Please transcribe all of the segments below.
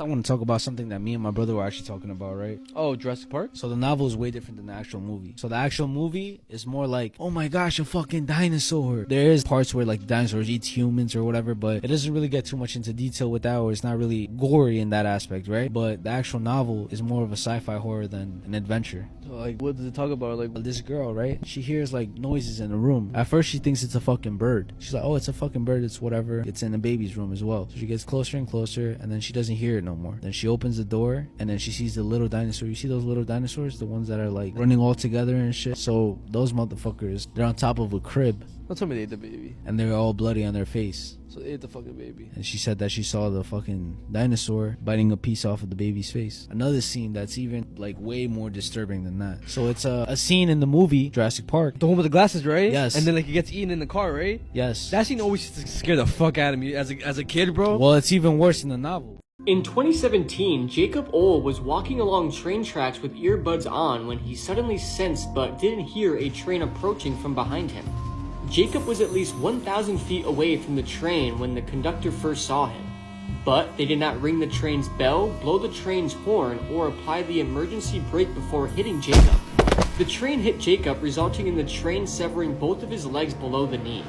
I want to talk about something that me and my brother were actually talking about, right? Oh, Jurassic Park? So the novel is way different than the actual movie. So the actual movie is more like, oh my gosh, a fucking dinosaur. There is parts where like dinosaurs eat humans or whatever, but it doesn't really get too much into detail with that, or it's not really gory in that aspect, right? But the actual novel is more of a sci-fi horror than an adventure. So, like, what does it talk about? Like, This girl, right? She hears like noises in the room. At first she thinks it's a fucking bird. She's like, oh, it's a fucking bird, it's whatever. It's in the baby's room as well. So she gets closer and closer, and then she doesn't hear it no more. Then she opens the door, and then she sees the little dinosaur. You see those little dinosaurs? The ones that are like running all together and shit. So those motherfuckers, they're on top of a crib, don't tell me they ate the baby. and they're all bloody on their face. So they ate the fucking baby. And she said that she saw the fucking dinosaur biting a piece off of the baby's face. Another scene that's even like way more disturbing than that. So it's a scene in the movie Jurassic Park. The one with the glasses, right? Yes. And then like he gets eaten in the car, right? Yes. That scene always used to scare the fuck out of me as a kid, bro. Well, it's even worse in the novel. In 2017, Jacob Ohl was walking along train tracks with earbuds on when he suddenly sensed but didn't hear a train approaching from behind him. Jacob was at least 1,000 feet away from the train when the conductor first saw him. But they did not ring the train's bell, blow the train's horn, or apply the emergency brake before hitting Jacob. The train hit Jacob, resulting in the train severing both of his legs below the knee.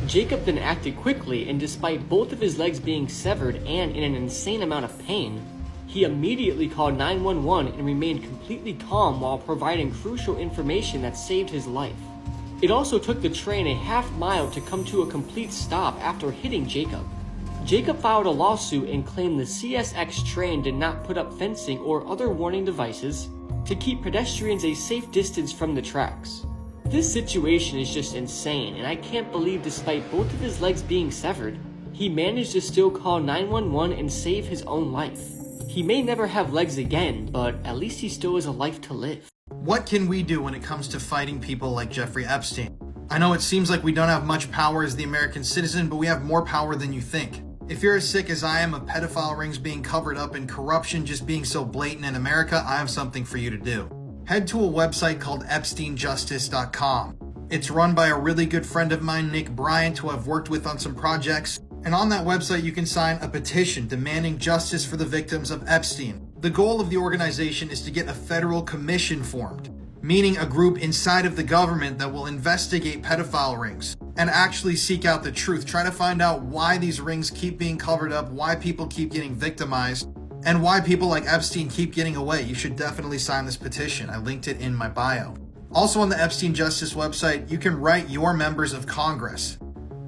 Jacob then acted quickly, and despite both of his legs being severed and in an insane amount of pain, he immediately called 911 and remained completely calm while providing crucial information that saved his life. It also took the train a half mile to come to a complete stop after hitting Jacob. Jacob filed a lawsuit and claimed the CSX train did not put up fencing or other warning devices to keep pedestrians a safe distance from the tracks. This situation is just insane, and I can't believe despite both of his legs being severed, he managed to still call 911 and save his own life. He may never have legs again, but at least he still has a life to live. What can we do when it comes to fighting people like Jeffrey Epstein? I know it seems like we don't have much power as the American citizen, but we have more power than you think. If you're as sick as I am of pedophile rings being covered up and corruption just being so blatant in America, I have something for you to do. Head to a website called EpsteinJustice.com. It's run by a really good friend of mine, Nick Bryant, who I've worked with on some projects. And on that website, you can sign a petition demanding justice for the victims of Epstein. The goal of the organization is to get a federal commission formed, meaning a group inside of the government that will investigate pedophile rings and actually seek out the truth. Try to find out why these rings keep being covered up, why people keep getting victimized, and why people like Epstein keep getting away. You should definitely sign this petition. I linked it in my bio. Also on the Epstein Justice website, you can write your members of Congress.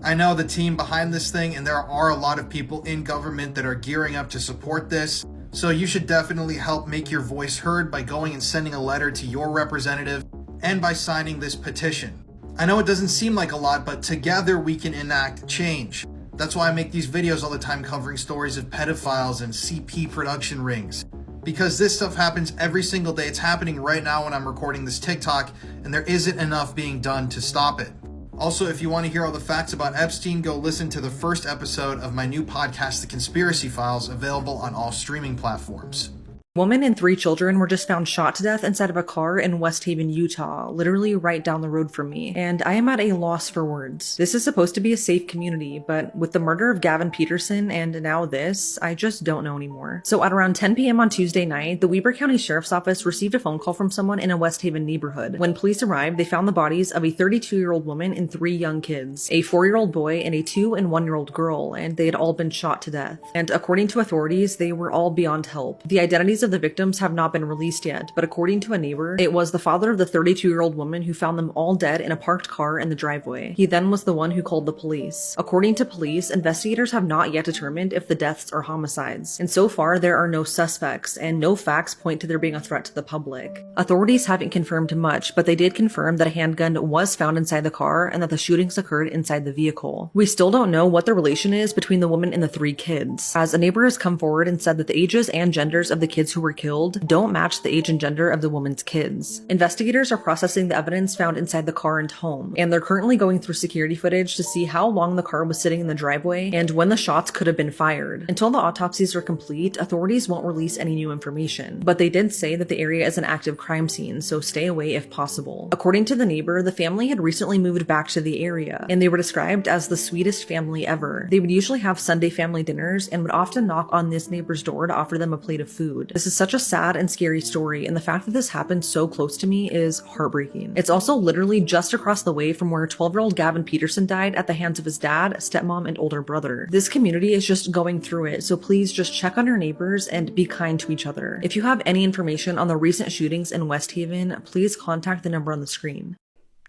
I know the team behind this thing, and there are a lot of people in government that are gearing up to support this. So you should definitely help make your voice heard by going and sending a letter to your representative and by signing this petition. I know it doesn't seem like a lot, but together we can enact change. That's why I make these videos all the time covering stories of pedophiles and CP production rings. Because this stuff happens every single day. It's happening right now when I'm recording this TikTok, and there isn't enough being done to stop it. Also, if you want to hear all the facts about Epstein, go listen to the first episode of my new podcast, The Conspiracy Files, available on all streaming platforms. Woman and 3 children were just found shot to death inside of a car in West Haven, Utah, literally right down the road from me, and I am at a loss for words. This is supposed to be a safe community, but with the murder of Gavin Peterson and now this, I just don't know anymore. So at around 10 p.m. on Tuesday night, the Weber County Sheriff's Office received a phone call from someone in a West Haven neighborhood. When police arrived, they found the bodies of a 32-year-old woman and 3 young kids, a 4-year-old boy and a 2- and 1-year-old girl, and they had all been shot to death. And according to authorities, they were all beyond help. The identities of the victims have not been released yet, but according to a neighbor, it was the father of the 32-year-old woman who found them all dead in a parked car in the driveway. He then was the one who called the police. According to police, investigators have not yet determined if the deaths are homicides, and so far there are no suspects, and no facts point to there being a threat to the public. Authorities haven't confirmed much, but they did confirm that a handgun was found inside the car and that the shootings occurred inside the vehicle. We still don't know what the relation is between the woman and the 3 kids, as a neighbor has come forward and said that the ages and genders of the kids kids who were killed don't match the age and gender of the woman's kids. Investigators are processing the evidence found inside the car and home, and they're currently going through security footage to see how long the car was sitting in the driveway and when the shots could have been fired. Until the autopsies are complete, authorities won't release any new information, but they did say that the area is an active crime scene, so stay away if possible. According to the neighbor, the family had recently moved back to the area, and they were described as the sweetest family ever. They would usually have Sunday family dinners and would often knock on this neighbor's door to offer them a plate of food. This is such a sad and scary story, and the fact that this happened so close to me is heartbreaking. It's also literally just across the way from where 12-year-old Gavin Peterson died at the hands of his dad, stepmom, and older brother. This community is just going through it, so please just check on your neighbors and be kind to each other. If you have any information on the recent shootings in West Haven, please contact the number on the screen.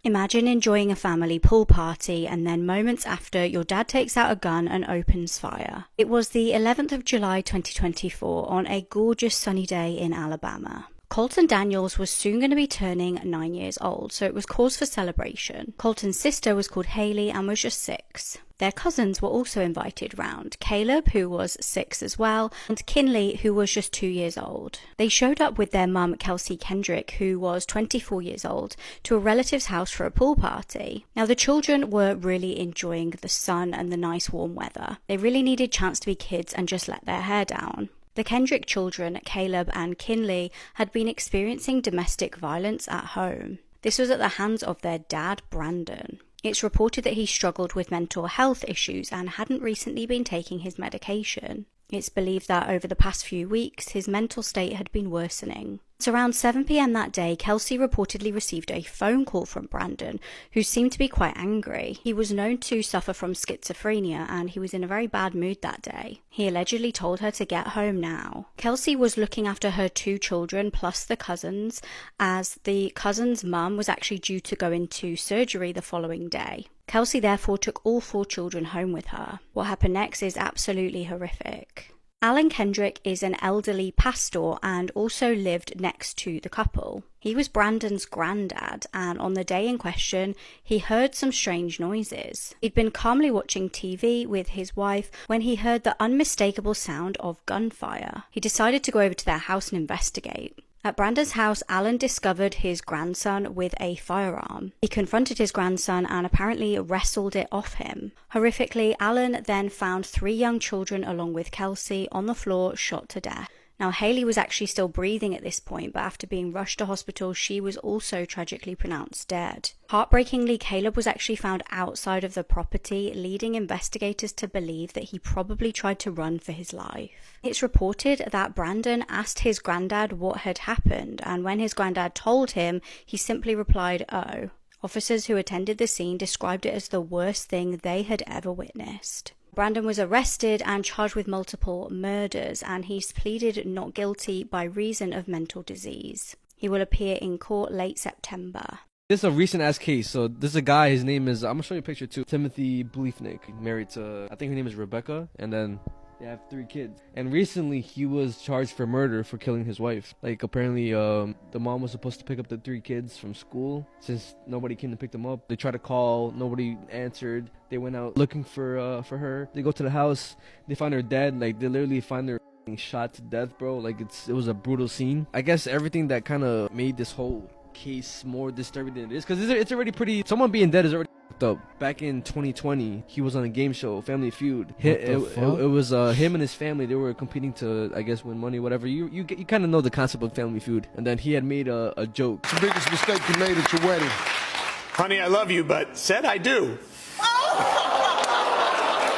Imagine enjoying a family pool party and then moments after your dad takes out a gun and opens fire. It was the 11th of July 2024 on a gorgeous sunny day in Alabama. Colton Daniels was soon going to be turning 9 years old, so it was cause for celebration. Colton's sister was called Haley and was just 6. Their cousins were also invited round, Caleb, who was 6 as well, and Kinley, who was just 2 years old. They showed up with their mum, Kelsey Kendrick, who was 24 years old, to a relative's house for a pool party. Now, the children were really enjoying the sun and the nice warm weather. They really needed a chance to be kids and just let their hair down. The Kendrick children, Caleb and Kinley, had been experiencing domestic violence at home. This was at the hands of their dad, Brandon. It's reported that he struggled with mental health issues and hadn't recently been taking his medication. It's believed that over the past few weeks, his mental state had been worsening. It's around 7 p.m. that day, Kelsey reportedly received a phone call from Brandon, who seemed to be quite angry. He was known to suffer from schizophrenia, and he was in a very bad mood that day. He allegedly told her to get home now. Kelsey was looking after her 2 children plus the cousins, as the cousin's mum was actually due to go into surgery the following day. Kelsey therefore took all 4 children home with her. What happened next is absolutely horrific. Alan Kendrick is an elderly pastor and also lived next to the couple. He was Brandon's granddad, and on the day in question, he heard some strange noises. He'd been calmly watching TV with his wife when he heard the unmistakable sound of gunfire. He decided to go over to their house and investigate. At Brandon's house, Alan discovered his grandson with a firearm. He confronted his grandson and apparently wrestled it off him. Horrifically, Alan then found 3 young children along with Kelsey on the floor, shot to death. Now, Haley was actually still breathing at this point, but after being rushed to hospital, she was also tragically pronounced dead. Heartbreakingly, Caleb was actually found outside of the property, leading investigators to believe that he probably tried to run for his life. It's reported that Brandon asked his granddad what had happened, and when his granddad told him, he simply replied, "Oh." Officers who attended the scene described it as the worst thing they had ever witnessed. Brandon was arrested and charged with multiple murders, and he's pleaded not guilty by reason of mental disease. He will appear in court late September. This is a recent ass case. So this is a guy, his name is, I'm gonna show you a picture too, Timothy Bleefnick, married to, I think her name is Rebecca, and then they have 3 kids. And recently he was charged for murder for killing his wife. Like, apparently the mom was supposed to pick up the 3 kids from school. Since nobody came to pick them up, they tried to call, nobody answered. They went out looking for her. They go to the house, they find her dead. Like, they literally find her shot to death, bro. Like, it was a brutal scene. I guess everything that kind of made this whole case more disturbing than it is, because it's already pretty, someone being dead is already up. Back in 2020, he was on a game show, Family Feud. It was him and his family. They were competing to, I guess, win money, whatever. You kind of know the concept of Family Feud. And then he had made a joke. What's the biggest mistake you made at your wedding? Honey, I love you, but said I do.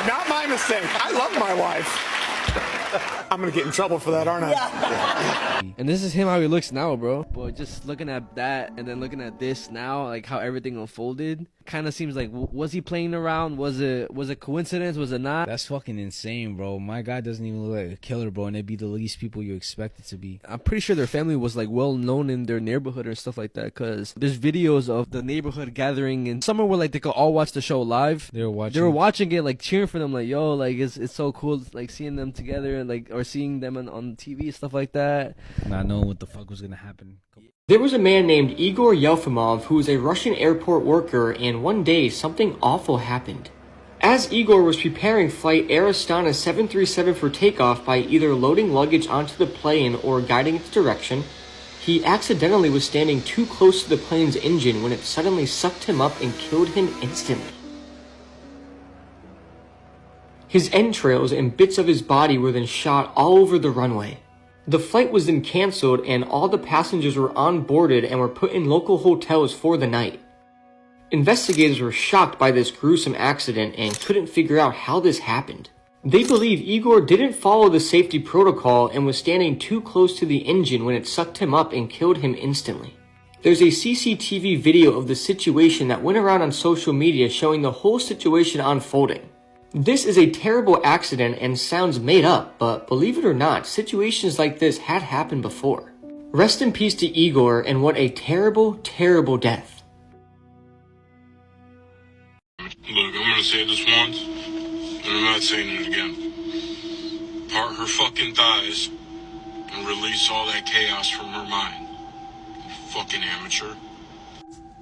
Not my mistake. I love my wife. I'm gonna get in trouble for that, aren't I? Yeah. And this is him how he looks now, bro. But just looking at that and then looking at this now, like how everything unfolded, kind of seems like, was he playing around? Was it coincidence? Was it not? That's fucking insane, bro. My guy doesn't even look like a killer, bro, and it'd be the least people you expect it to be. I'm pretty sure their family was like well known in their neighborhood or stuff like that, because there's videos of the neighborhood gathering and somewhere where like they could all watch the show live. They were watching it, like cheering for them, like, yo, like it's so cool, like seeing them together and like, or seeing them on TV, stuff like that. Not knowing what the fuck was gonna happen. There was a man named Igor Yelfimov who was a Russian airport worker, and one day something awful happened. As Igor was preparing flight Air Astana 737 for takeoff by either loading luggage onto the plane or guiding its direction, he accidentally was standing too close to the plane's engine when it suddenly sucked him up and killed him instantly. His entrails and bits of his body were then shot all over the runway. The flight was then cancelled and all the passengers were onboarded and were put in local hotels for the night. Investigators were shocked by this gruesome accident and couldn't figure out how this happened. They believe Igor didn't follow the safety protocol and was standing too close to the engine when it sucked him up and killed him instantly. There's a CCTV video of the situation that went around on social media showing the whole situation unfolding. This is a terrible accident and sounds made up, but believe it or not, situations like this had happened before. Rest in peace to Igor, and what a terrible, terrible death. Look, I'm gonna say this once, and I'm not saying it again. Part her fucking thighs and release all that chaos from her mind. You fucking amateur.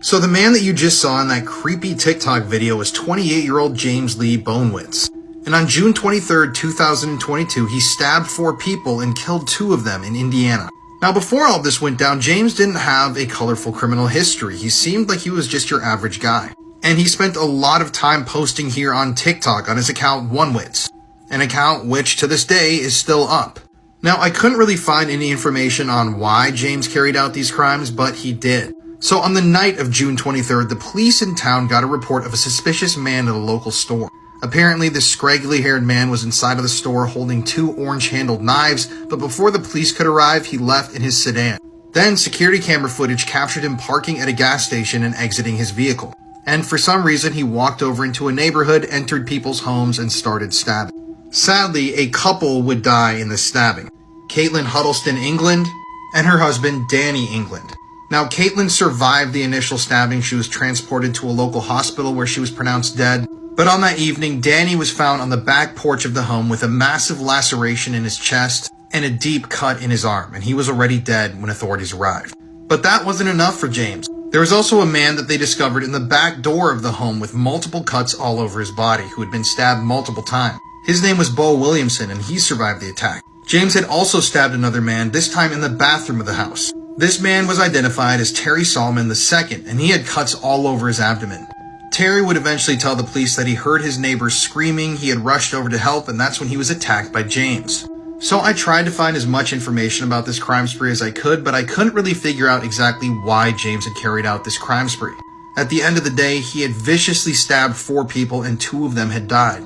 So the man that you just saw in that creepy TikTok video was 28-year-old James Lee Bonewitz. And on June 23rd, 2022, he stabbed 4 people and killed 2 of them in Indiana. Now before all this went down, James didn't have a colorful criminal history. He seemed like he was just your average guy. And he spent a lot of time posting here on TikTok on his account Onewitz, an account which to this day is still up. Now I couldn't really find any information on why James carried out these crimes, but he did. So on the night of June 23rd, the police in town got a report of a suspicious man at a local store. Apparently, this scraggly-haired man was inside of the store holding 2 orange-handled knives, but before the police could arrive, he left in his sedan. Then, security camera footage captured him parking at a gas station and exiting his vehicle. And for some reason, he walked over into a neighborhood, entered people's homes, and started stabbing. Sadly, a couple would die in this stabbing. Caitlin Huddleston England and her husband, Danny England. Now, Caitlin survived the initial stabbing. She was transported to a local hospital where she was pronounced dead. But on that evening, Danny was found on the back porch of the home with a massive laceration in his chest and a deep cut in his arm, and he was already dead when authorities arrived. But that wasn't enough for James. There was also a man that they discovered in the back door of the home with multiple cuts all over his body who had been stabbed multiple times. His name was Bo Williamson, and he survived the attack. James had also stabbed another man, this time in the bathroom of the house. This man was identified as Terry Solomon II, and he had cuts all over his abdomen. Terry would eventually tell the police that he heard his neighbors screaming, he had rushed over to help, and that's when he was attacked by James. So I tried to find as much information about this crime spree as I could, but I couldn't really figure out exactly why James had carried out this crime spree. At the end of the day, he had viciously stabbed 4 people and 2 of them had died.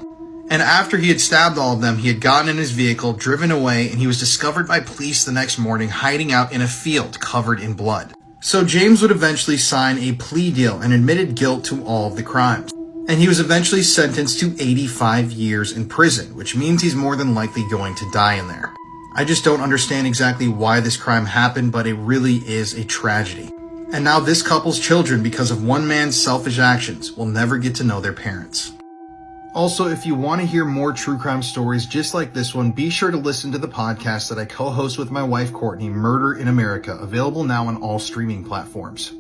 And after he had stabbed all of them, he had gotten in his vehicle, driven away, and he was discovered by police the next morning hiding out in a field covered in blood. So James would eventually sign a plea deal and admitted guilt to all of the crimes. And he was eventually sentenced to 85 years in prison, which means he's more than likely going to die in there. I just don't understand exactly why this crime happened, but it really is a tragedy. And now this couple's children, because of one man's selfish actions, will never get to know their parents. Also, if you want to hear more true crime stories just like this one, be sure to listen to the podcast that I co-host with my wife Courtney, Murder in America, available now on all streaming platforms.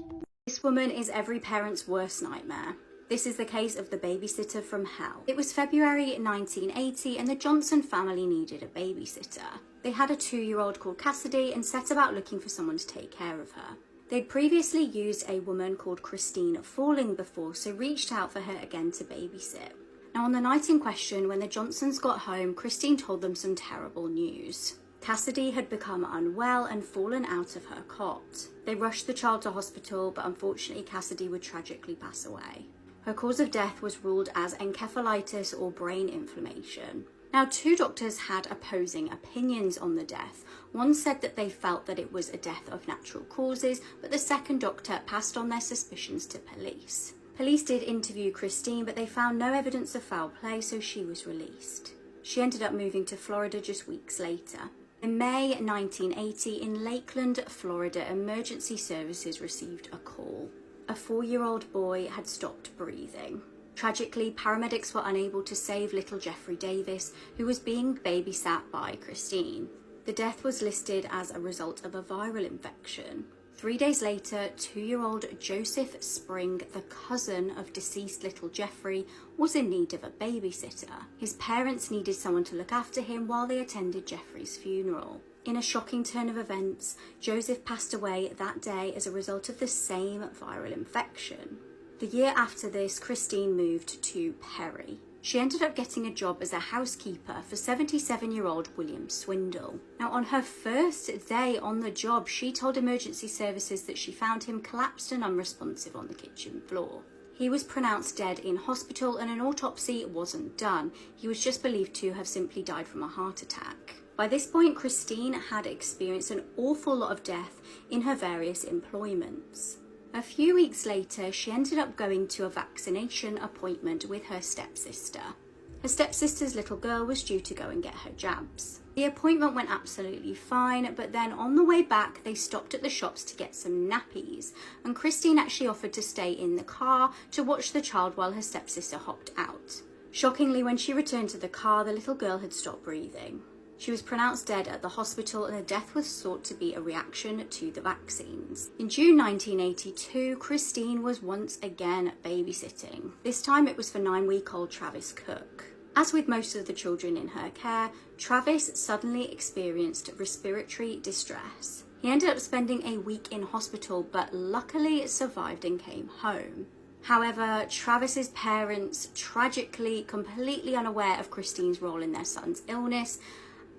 This woman is every parent's worst nightmare. This is the case of the babysitter from hell. It was February 1980 and the Johnson family needed a babysitter. They had a 2-year-old called Cassidy and set about looking for someone to take care of her. They'd previously used a woman called Christine Falling before, so reached out for her again to babysit. Now, on the night in question, when the Johnsons got home, Christine told them some terrible news. Cassidy had become unwell and fallen out of her cot. They rushed the child to hospital, but unfortunately Cassidy would tragically pass away. Her cause of death was ruled as encephalitis or brain inflammation. Now, 2 doctors had opposing opinions on the death. One said that they felt that it was a death of natural causes, but the second doctor passed on their suspicions to police. Police did interview Christine, but they found no evidence of foul play, so she was released. She ended up moving to Florida just weeks later. In May 1980, in Lakeland, Florida, emergency services received a call. A 4-year-old boy had stopped breathing. Tragically, paramedics were unable to save little Jeffrey Davis, who was being babysat by Christine. The death was listed as a result of a viral infection. 3 days later, 2-year-old Joseph Spring, the cousin of deceased little Jeffrey, was in need of a babysitter. His parents needed someone to look after him while they attended Jeffrey's funeral. In a shocking turn of events, Joseph passed away that day as a result of the same viral infection. The year after this, Christine moved to Perry. She ended up getting a job as a housekeeper for 77-year-old William Swindle. Now, on her first day on the job, she told emergency services that she found him collapsed and unresponsive on the kitchen floor. He was pronounced dead in hospital and an autopsy wasn't done. He was just believed to have simply died from a heart attack. By this point, Christine had experienced an awful lot of death in her various employments. A few weeks later, she ended up going to a vaccination appointment with her stepsister. Her stepsister's little girl was due to go and get her jabs. The appointment went absolutely fine, but then on the way back, they stopped at the shops to get some nappies, and Christine actually offered to stay in the car to watch the child while her stepsister hopped out. Shockingly, when she returned to the car, the little girl had stopped breathing. She was pronounced dead at the hospital and the death was thought to be a reaction to the vaccines. In June 1982, Christine was once again babysitting. This time it was for 9-week-old Travis Cook. As with most of the children in her care, Travis suddenly experienced respiratory distress. He ended up spending a week in hospital, but luckily survived and came home. However, Travis's parents, tragically completely unaware of Christine's role in their son's illness,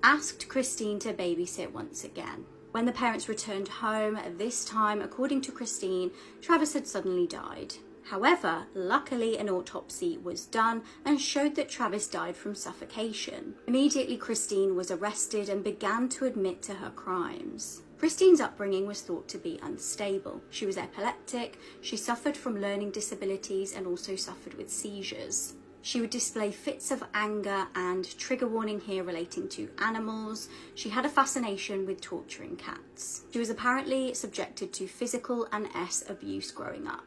asked Christine to babysit once again. When the parents returned home, this time, according to Christine, Travis had suddenly died. However, luckily an autopsy was done and showed that Travis died from suffocation. Immediately, Christine was arrested and began to admit to her crimes. Christine's upbringing was thought to be unstable. She was epileptic, she suffered from learning disabilities and also suffered with seizures. She would display fits of anger and, trigger warning here, relating to animals. She had a fascination with torturing cats. She was apparently subjected to physical and abuse growing up.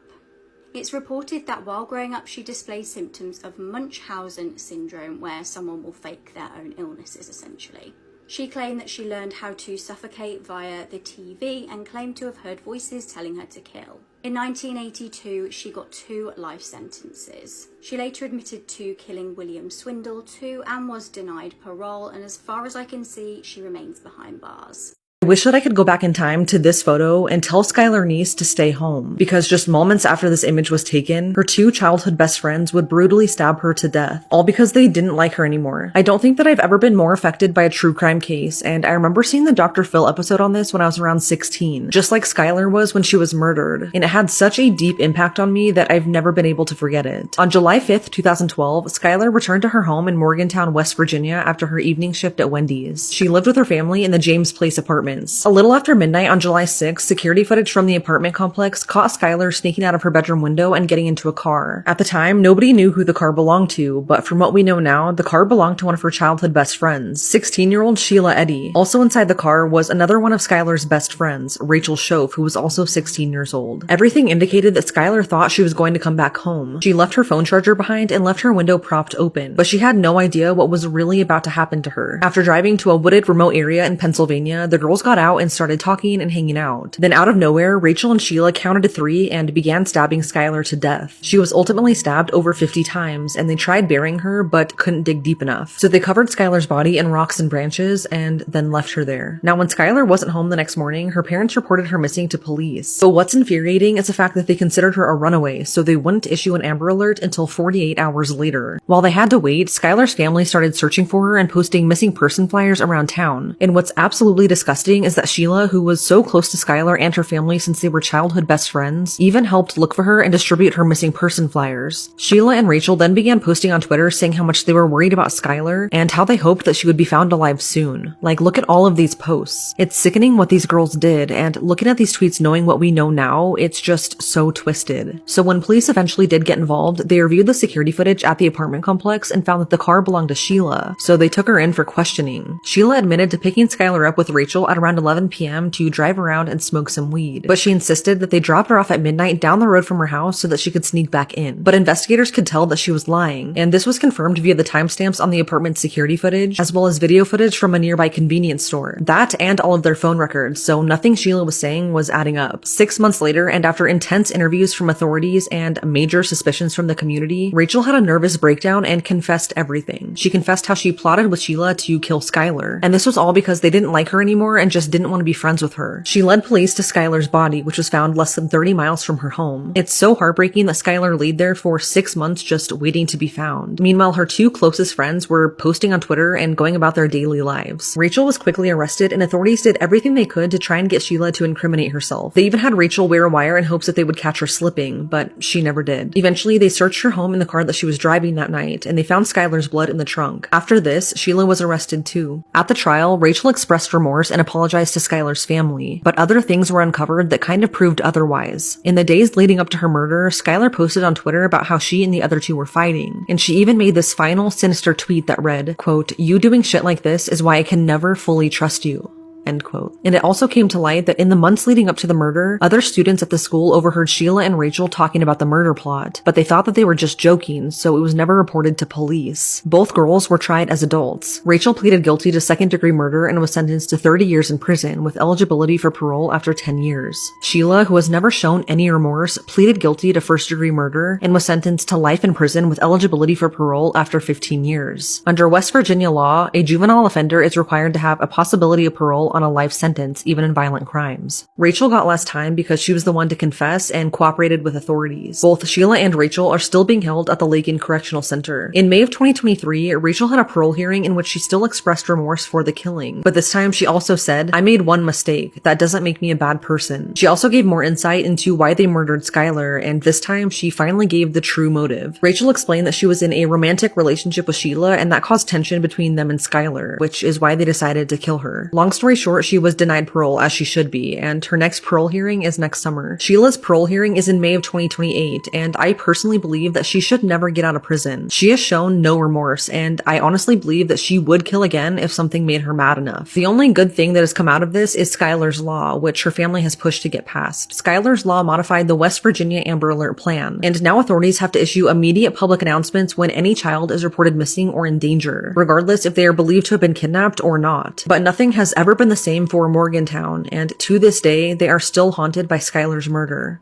It's reported that while growing up she displayed symptoms of Munchausen syndrome, where someone will fake their own illnesses essentially. She claimed that she learned how to suffocate via the TV and claimed to have heard voices telling her to kill. In 1982, she got 2 life sentences. She later admitted to killing William Swindle too and was denied parole, and as far as I can see, she remains behind bars. I wish that I could go back in time to this photo and tell Skylar Neese to stay home, because just moments after this image was taken, her 2 childhood best friends would brutally stab her to death, all because they didn't like her anymore. I don't think that I've ever been more affected by a true crime case, and I remember seeing the Dr. Phil episode on this when I was around 16, just like Skylar was when she was murdered, and it had such a deep impact on me that I've never been able to forget it. On July 5th, 2012, Skylar returned to her home in Morgantown, West Virginia after her evening shift at Wendy's. She lived with her family in the James Place apartment. A little after midnight on July 6th, security footage from the apartment complex caught Skylar sneaking out of her bedroom window and getting into a car. At the time, nobody knew who the car belonged to, but from what we know now, the car belonged to one of her childhood best friends, 16-year-old Sheila Eddy. Also inside the car was another one of Skylar's best friends, Rachel Schoaf, who was also 16 years old. Everything indicated that Skylar thought she was going to come back home. She left her phone charger behind and left her window propped open, but she had no idea what was really about to happen to her. After driving to a wooded remote area in Pennsylvania, the girls got out and started talking and hanging out. Then out of nowhere, Rachel and Sheila counted to 3 and began stabbing Skylar to death. She was ultimately stabbed over 50 times, and they tried burying her but couldn't dig deep enough. So they covered Skylar's body in rocks and branches and then left her there. Now when Skylar wasn't home the next morning, her parents reported her missing to police. But what's infuriating is the fact that they considered her a runaway, so they wouldn't issue an Amber Alert until 48 hours later. While they had to wait, Skylar's family started searching for her and posting missing person flyers around town. And what's absolutely disgusting is that Sheila, who was so close to Skylar and her family since they were childhood best friends, even helped look for her and distribute her missing person flyers. Sheila and Rachel then began posting on Twitter saying how much they were worried about Skylar and how they hoped that she would be found alive soon. Like, look at all of these posts. It's sickening what these girls did, and looking at these tweets knowing what we know now, it's just so twisted. So when police eventually did get involved, they reviewed the security footage at the apartment complex and found that the car belonged to Sheila, so they took her in for questioning. Sheila admitted to picking Skylar up with Rachel at around 11 p.m. to drive around and smoke some weed, but she insisted that they dropped her off at midnight down the road from her house so that she could sneak back in. But investigators could tell that she was lying, and this was confirmed via the timestamps on the apartment's security footage, as well as video footage from a nearby convenience store. That and all of their phone records, so nothing Sheila was saying was adding up. 6 months later, and after intense interviews from authorities and major suspicions from the community, Rachel had a nervous breakdown and confessed everything. She confessed how she plotted with Sheila to kill Skylar, and this was all because they didn't like her anymore and just didn't want to be friends with her. She led police to Skylar's body, which was found less than 30 miles from her home. It's so heartbreaking that Skylar laid there for 6 months just waiting to be found. Meanwhile, her two closest friends were posting on Twitter and going about their daily lives. Rachel was quickly arrested, and authorities did everything they could to try and get Sheila to incriminate herself. They even had Rachel wear a wire in hopes that they would catch her slipping, but she never did. Eventually, they searched her home in the car that she was driving that night, and they found Skylar's blood in the trunk. After this, Sheila was arrested too. At the trial, Rachel expressed remorse and apologized to Skylar's family, but other things were uncovered that kind of proved otherwise. In the days leading up to her murder, Skylar posted on Twitter about how she and the other two were fighting, and she even made this final sinister tweet that read, quote, "You doing shit like this is why I can never fully trust you." End quote. And it also came to light that in the months leading up to the murder, other students at the school overheard Sheila and Rachel talking about the murder plot, but they thought that they were just joking, so it was never reported to police. Both girls were tried as adults. Rachel pleaded guilty to second-degree murder and was sentenced to 30 years in prison with eligibility for parole after 10 years. Sheila, who has never shown any remorse, pleaded guilty to first-degree murder and was sentenced to life in prison with eligibility for parole after 15 years. Under West Virginia law, a juvenile offender is required to have a possibility of parole on a life sentence, even in violent crimes. Rachel got less time because she was the one to confess and cooperated with authorities. Both Sheila and Rachel are still being held at the Lakin Correctional Center. In May of 2023, Rachel had a parole hearing in which she still expressed remorse for the killing, but this time she also said, "I made one mistake. That doesn't make me a bad person." She also gave more insight into why they murdered Skylar, and this time she finally gave the true motive. Rachel explained that she was in a romantic relationship with Sheila, and that caused tension between them and Skylar, which is why they decided to kill her. Long story short, she was denied parole, as she should be, and her next parole hearing is next summer. Sheila's parole hearing is in May of 2028, and I personally believe that she should never get out of prison. She has shown no remorse, and I honestly believe that she would kill again if something made her mad enough. The only good thing that has come out of this is Skylar's Law, which her family has pushed to get passed. Skylar's Law modified the West Virginia Amber Alert plan, and now authorities have to issue immediate public announcements when any child is reported missing or in danger, regardless if they are believed to have been kidnapped or not. But nothing has ever been the same for Morgantown, and to this day, they are still haunted by Skylar's murder.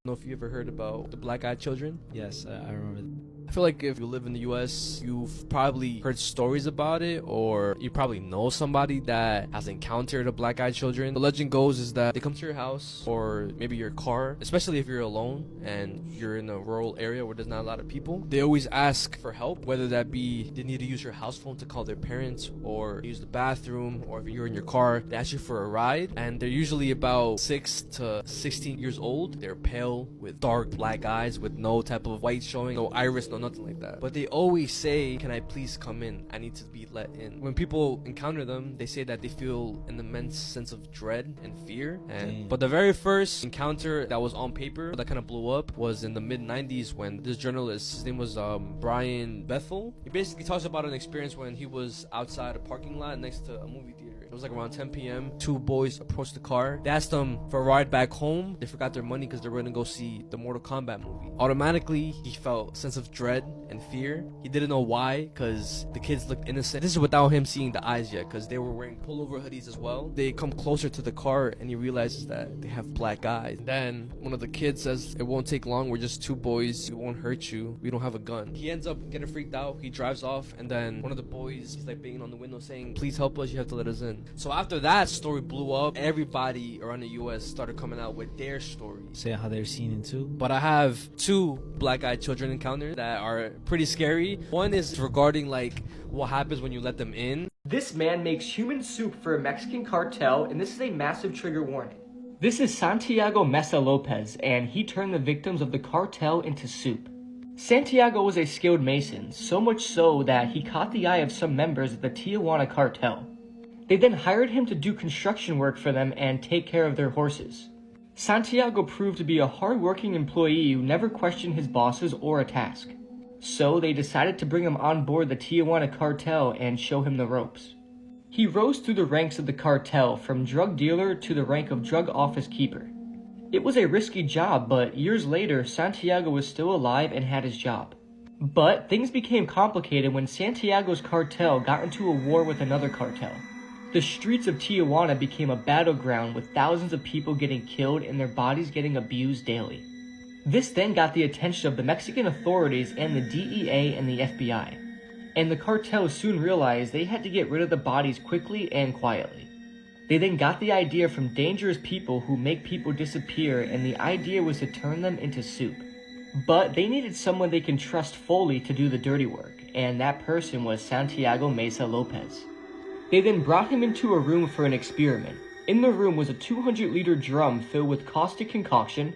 I don't know if you ever heard about the black-eyed children. Yes, I remember. I feel like if you live in the US, you've probably heard stories about it, or you probably know somebody that has encountered a black-eyed children. The legend goes is that they come to your house or maybe your car, especially if you're alone and you're in a rural area where there's not a lot of people. They always ask for help, whether that be they need to use your house phone to call their parents or use the bathroom, or if you're in your car, they ask you for a ride. And they're usually about 6 to 16 years old. They're pale with dark black eyes with no type of white showing, no iris, no nothing like that. But they always say, "Can I please come in? I need to be let in." When people encounter them, they say that they feel an immense sense of dread and fear. But the very first encounter that was on paper that kind of blew up was in the mid-90s when this journalist, his name was Brian Bethel. He basically talks about an experience when he was outside a parking lot next to a movie theater. It was like around 10 p.m. Two boys approached the car. They asked them for a ride back home. They forgot their money because they were going to go see the Mortal Kombat movie. Automatically, he felt a sense of dread and fear. He didn't know why, because the kids looked innocent. This is without him seeing the eyes yet, because they were wearing pullover hoodies as well. They come closer to the car, and he realizes that they have black eyes. Then one of the kids says, "It won't take long. We're just two boys. We won't hurt you. We don't have a gun." He ends up getting freaked out. He drives off, and then one of the boys, he's like banging on the window saying, "Please help us. You have to let us in." So after that story blew up, everybody around the US started coming out with their stories, Say how they're seen in too. but I have two black-eyed children encounters that are pretty scary. One is regarding like what happens when you let them in. This man makes human soup for a Mexican cartel, and this is a massive trigger warning. This is Santiago Mesa Lopez, and he turned the victims of the cartel into soup. Santiago was a skilled mason, so much so that he caught the eye of some members of the Tijuana cartel. They then hired him to do construction work for them and take care of their horses. Santiago proved to be a hard-working employee who never questioned his bosses or a task. So they decided to bring him on board the Tijuana cartel and show him the ropes. He rose through the ranks of the cartel from drug dealer to the rank of drug office keeper. It was a risky job, but years later, Santiago was still alive and had his job. But things became complicated when Santiago's cartel got into a war with another cartel. The streets of Tijuana became a battleground with thousands of people getting killed and their bodies getting abused daily. This then got the attention of the Mexican authorities and the DEA and the FBI. And the cartel soon realized they had to get rid of the bodies quickly and quietly. They then got the idea from dangerous people who make people disappear, and the idea was to turn them into soup. But they needed someone they can trust fully to do the dirty work, and that person was Santiago Mesa Lopez. They then brought him into a room for an experiment. In the room was a 200-liter drum filled with caustic concoction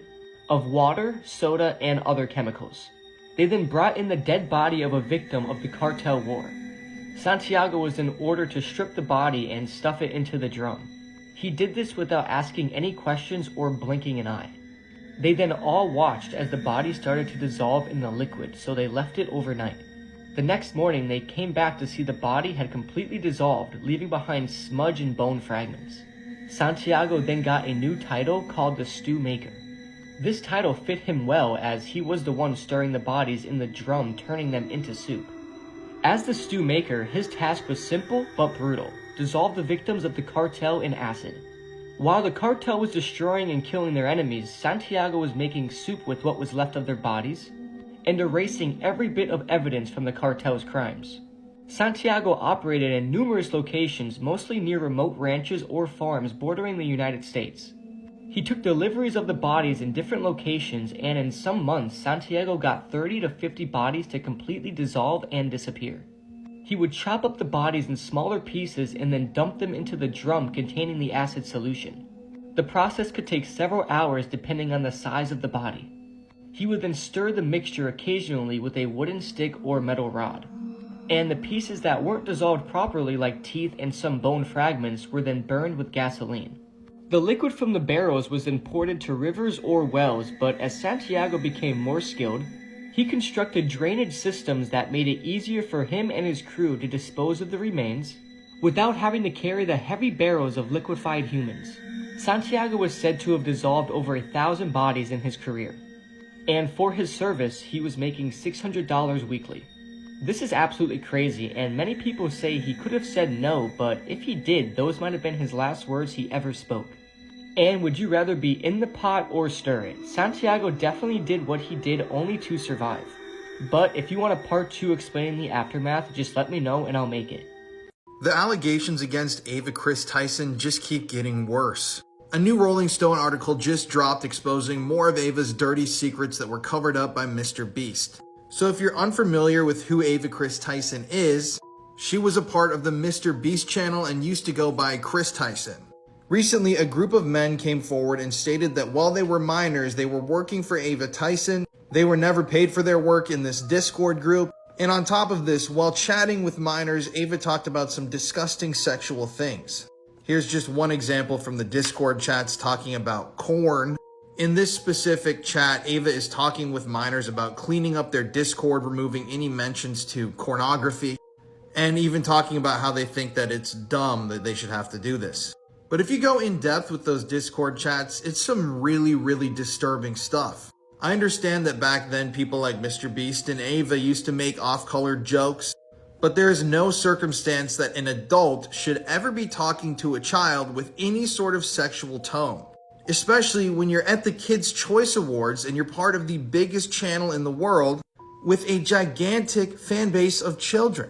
of water, soda, and other chemicals. They then brought in the dead body of a victim of the cartel war. Santiago was then ordered to strip the body and stuff it into the drum. He did this without asking any questions or blinking an eye. They then all watched as the body started to dissolve in the liquid, so they left it overnight. The next morning, they came back to see the body had completely dissolved, leaving behind smudge and bone fragments. Santiago then got a new title called the Stew Maker. This title fit him well as he was the one stirring the bodies in the drum, turning them into soup. As the stew maker, his task was simple but brutal: dissolve the victims of the cartel in acid. While the cartel was destroying and killing their enemies, Santiago was making soup with what was left of their bodies and erasing every bit of evidence from the cartel's crimes. Santiago operated in numerous locations, mostly near remote ranches or farms bordering the United States. He took deliveries of the bodies in different locations, and in some months, Santiago got 30 to 50 bodies to completely dissolve and disappear. He would chop up the bodies in smaller pieces and then dump them into the drum containing the acid solution. The process could take several hours depending on the size of the body. He would then stir the mixture occasionally with a wooden stick or metal rod. And the pieces that weren't dissolved properly, like teeth and some bone fragments, were then burned with gasoline. The liquid from the barrels was then poured into rivers or wells, but as Santiago became more skilled, he constructed drainage systems that made it easier for him and his crew to dispose of the remains without having to carry the heavy barrels of liquefied humans. Santiago was said to have dissolved over 1,000 bodies in his career, and for his service, he was making $600 weekly. This is absolutely crazy, and many people say he could have said no, but if he did, those might have been his last words he ever spoke. And would you rather be in the pot or stir it? Santiago definitely did what he did only to survive. But if you want a part 2 explaining the aftermath, just let me know and I'll make it. The allegations against Ava Chris Tyson just keep getting worse. A new Rolling Stone article just dropped exposing more of Ava's dirty secrets that were covered up by Mr. Beast. So if you're unfamiliar with who Ava Chris Tyson is, she was a part of the Mr. Beast channel and used to go by Chris Tyson. Recently, a group of men came forward and stated that while they were minors, they were working for Ava Tyson. They were never paid for their work in this Discord group. And on top of this, while chatting with minors, Ava talked about some disgusting sexual things. Here's just one example from the Discord chats talking about corn. In this specific chat, Ava is talking with minors about cleaning up their Discord, removing any mentions to pornography, and even talking about how they think that it's dumb that they should have to do this. But if you go in depth with those Discord chats, it's some really disturbing stuff. I understand that back then people like Mr. Beast and Ava used to make off-color jokes, but there is no circumstance that an adult should ever be talking to a child with any sort of sexual tone. Especially when you're at the Kids' Choice Awards and you're part of the biggest channel in the world with a gigantic fan base of children.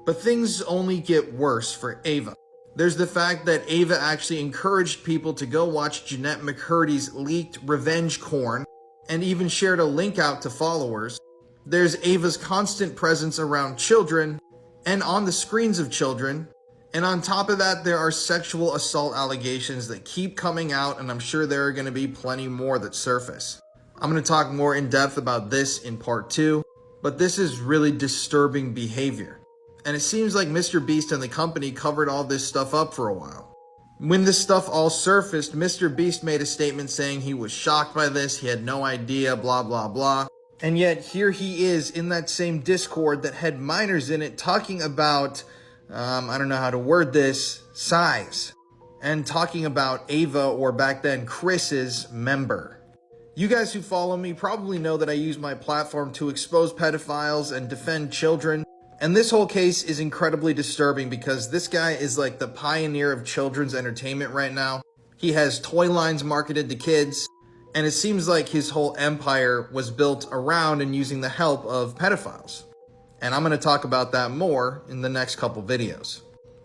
But things only get worse for Ava. There's the fact that Ava actually encouraged people to go watch Jeanette McCurdy's leaked revenge corn and even shared a link out to followers. There's Ava's constant presence around children and on the screens of children. And on top of that, there are sexual assault allegations that keep coming out, and I'm sure there are going to be plenty more that surface. I'm going to talk more in depth about this in part 2, but this is really disturbing behavior. And it seems like Mr. Beast and the company covered all this stuff up for a while. When this stuff all surfaced, Mr. Beast made a statement saying he was shocked by this, he had no idea, blah blah blah. And yet here he is in that same Discord that had minors in it talking about I don't know how to word this, size. And talking about Ava, or back then Chris's, member. You guys who follow me probably know that I use my platform to expose pedophiles and defend children. And this whole case is incredibly disturbing because this guy is like the pioneer of children's entertainment right now. He has toy lines marketed to kids, and it seems like his whole empire was built around and using the help of pedophiles. And I'm going to talk about that more in the next couple videos.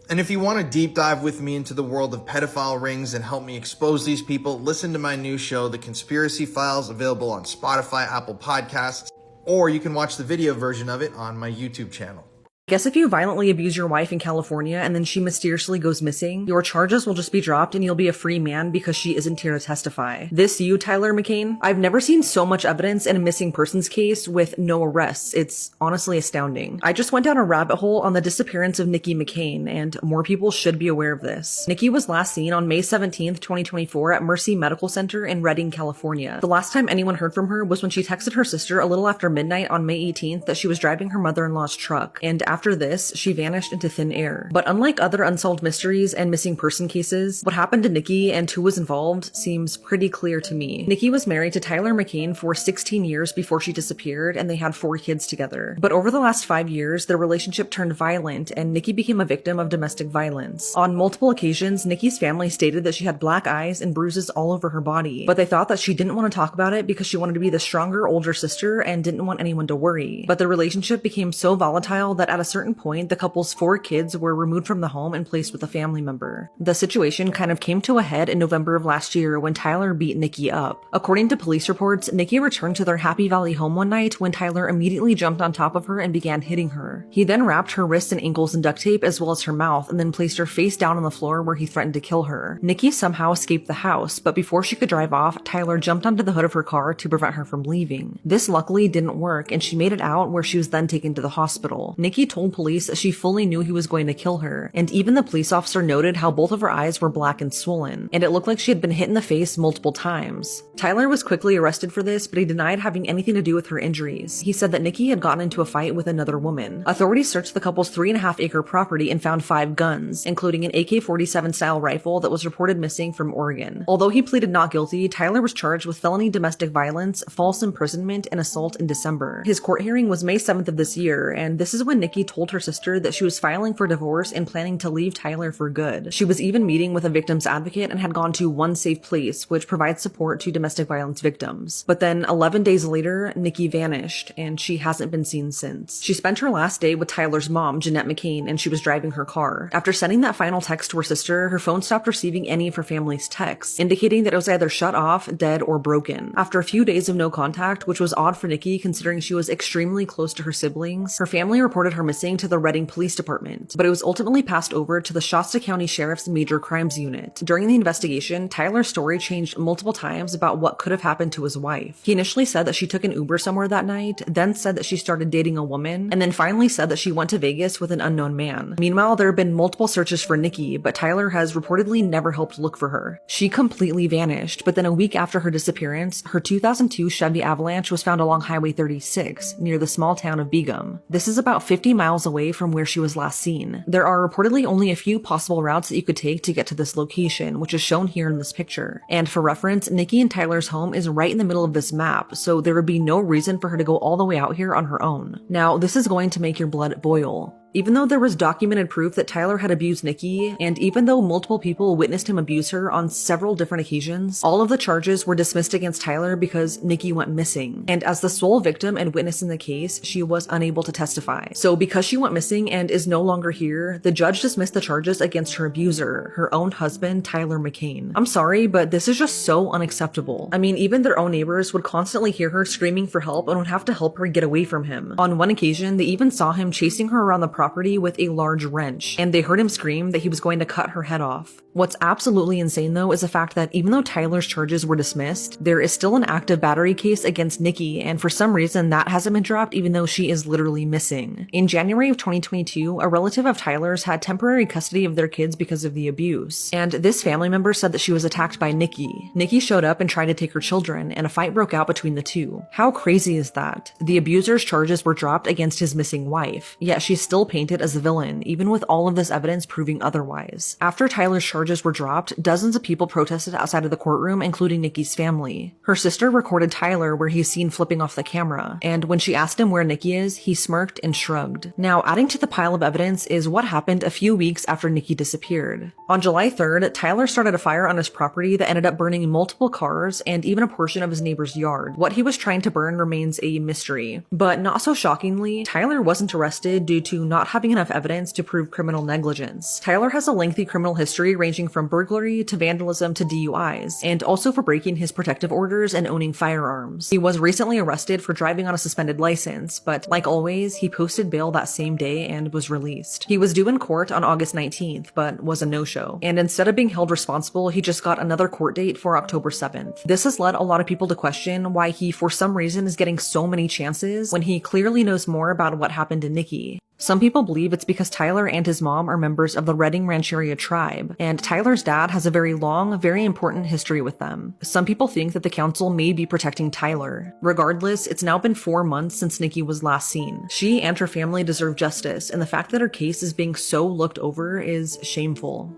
And if you want to deep dive with me into the world of pedophile rings and help me expose these people, listen to my new show, The Conspiracy Files, available on Spotify, Apple Podcasts, or you can watch the video version of it on my YouTube channel. Guess if you violently abuse your wife in California and then she mysteriously goes missing, your charges will just be dropped and you'll be a free man because she isn't here to testify. This you, Tyler McCain? I've never seen so much evidence in a missing persons case with no arrests. It's honestly astounding. I just went down a rabbit hole on the disappearance of Nikki McCain, and more people should be aware of this. Nikki was last seen on May 17th, 2024 at Mercy Medical Center in Redding, California. The last time anyone heard from her was when she texted her sister a little after midnight on May 18th that she was driving her mother-in-law's truck, and after this, she vanished into thin air. But unlike other unsolved mysteries and missing person cases, what happened to Nikki and who was involved seems pretty clear to me. Nikki was married to Tyler McCain for 16 years before she disappeared, and they had 4 kids together. But over the last 5 years, their relationship turned violent, and Nikki became a victim of domestic violence. On multiple occasions, Nikki's family stated that she had black eyes and bruises all over her body, but they thought that she didn't want to talk about it because she wanted to be the stronger, older sister and didn't want anyone to worry. But the relationship became so volatile that at a certain point, the couple's 4 kids were removed from the home and placed with a family member. The situation kind of came to a head in November of last year when Tyler beat Nikki up. According to police reports, Nikki returned to their Happy Valley home one night when Tyler immediately jumped on top of her and began hitting her. He then wrapped her wrists and ankles in duct tape as well as her mouth and then placed her face down on the floor where he threatened to kill her. Nikki somehow escaped the house, but before she could drive off, Tyler jumped onto the hood of her car to prevent her from leaving. This luckily didn't work, and she made it out where she was then taken to the hospital. Nikki told police that she fully knew he was going to kill her, and even the police officer noted how both of her eyes were black and swollen, and it looked like she had been hit in the face multiple times. Tyler was quickly arrested for this, but he denied having anything to do with her injuries. He said that Nikki had gotten into a fight with another woman. Authorities searched the couple's 3.5-acre property and found 5 guns, including an AK-47 style rifle that was reported missing from Oregon. Although he pleaded not guilty, Tyler was charged with felony domestic violence, false imprisonment, and assault in December. His court hearing was May 7th of this year, and this is when Nikki told her sister that she was filing for divorce and planning to leave Tyler for good. She was even meeting with a victim's advocate and had gone to One Safe Place, which provides support to domestic violence victims. But then 11 days later, Nikki vanished, and she hasn't been seen since. She spent her last day with Tyler's mom, Jeanette McCain, and she was driving her car. After sending that final text to her sister, her phone stopped receiving any of her family's texts, indicating that it was either shut off, dead, or broken. After a few days of no contact, which was odd for Nikki considering she was extremely close to her siblings, her family reported her missing to the Redding Police Department, but it was ultimately passed over to the Shasta County Sheriff's Major Crimes Unit. During the investigation, Tyler's story changed multiple times about what could have happened to his wife. He initially said that she took an Uber somewhere that night, then said that she started dating a woman, and then finally said that she went to Vegas with an unknown man. Meanwhile, there have been multiple searches for Nikki, but Tyler has reportedly never helped look for her. She completely vanished, but then a week after her disappearance, her 2002 Chevy Avalanche was found along Highway 36, near the small town of Begum. This is about 50 miles away from where she was last seen. There are reportedly only a few possible routes that you could take to get to this location, which is shown here in this picture. And for reference, Nikki and Tyler's home is right in the middle of this map, so there would be no reason for her to go all the way out here on her own. Now, this is going to make your blood boil. Even though there was documented proof that Tyler had abused Nikki, and even though multiple people witnessed him abuse her on several different occasions, all of the charges were dismissed against Tyler because Nikki went missing. And as the sole victim and witness in the case, she was unable to testify. So because she went missing and is no longer here, the judge dismissed the charges against her abuser, her own husband, Tyler McCain. I'm sorry, but this is just so unacceptable. I mean, even their own neighbors would constantly hear her screaming for help and would have to help her get away from him. On one occasion, they even saw him chasing her around the property with a large wrench, and they heard him scream that he was going to cut her head off. What's absolutely insane though is the fact that even though Tyler's charges were dismissed, there is still an active battery case against Nikki, and for some reason that hasn't been dropped even though she is literally missing. In January of 2022, a relative of Tyler's had temporary custody of their kids because of the abuse, and this family member said that she was attacked by Nikki. Nikki showed up and tried to take her children, and a fight broke out between the two. How crazy is that? The abuser's charges were dropped against his missing wife, yet she's still painted as the villain, even with all of this evidence proving otherwise. After Tyler's charges were dropped, dozens of people protested outside of the courtroom, including Nikki's family. Her sister recorded Tyler where he's seen flipping off the camera, and when she asked him where Nikki is, he smirked and shrugged. Now, adding to the pile of evidence is what happened a few weeks after Nikki disappeared. On July 3rd, Tyler started a fire on his property that ended up burning multiple cars and even a portion of his neighbor's yard. What he was trying to burn remains a mystery. But not so shockingly, Tyler wasn't arrested due to not having enough evidence to prove criminal negligence. Tyler has a lengthy criminal history ranging from burglary to vandalism to DUIs, and also for breaking his protective orders and owning firearms. He was recently arrested for driving on a suspended license, but like always, he posted bail that same day and was released. He was due in court on August 19th, but was a no-show. And instead of being held responsible, he just got another court date for October 7th. This has led a lot of people to question why he, for some reason, is getting so many chances when he clearly knows more about what happened to Nikki. Some people believe it's because Tyler and his mom are members of the Redding Rancheria tribe, and Tyler's dad has a very long, very important history with them. Some people think that the council may be protecting Tyler. Regardless, it's now been 4 months since Nikki was last seen. She and her family deserve justice, and the fact that her case is being so looked over is shameful.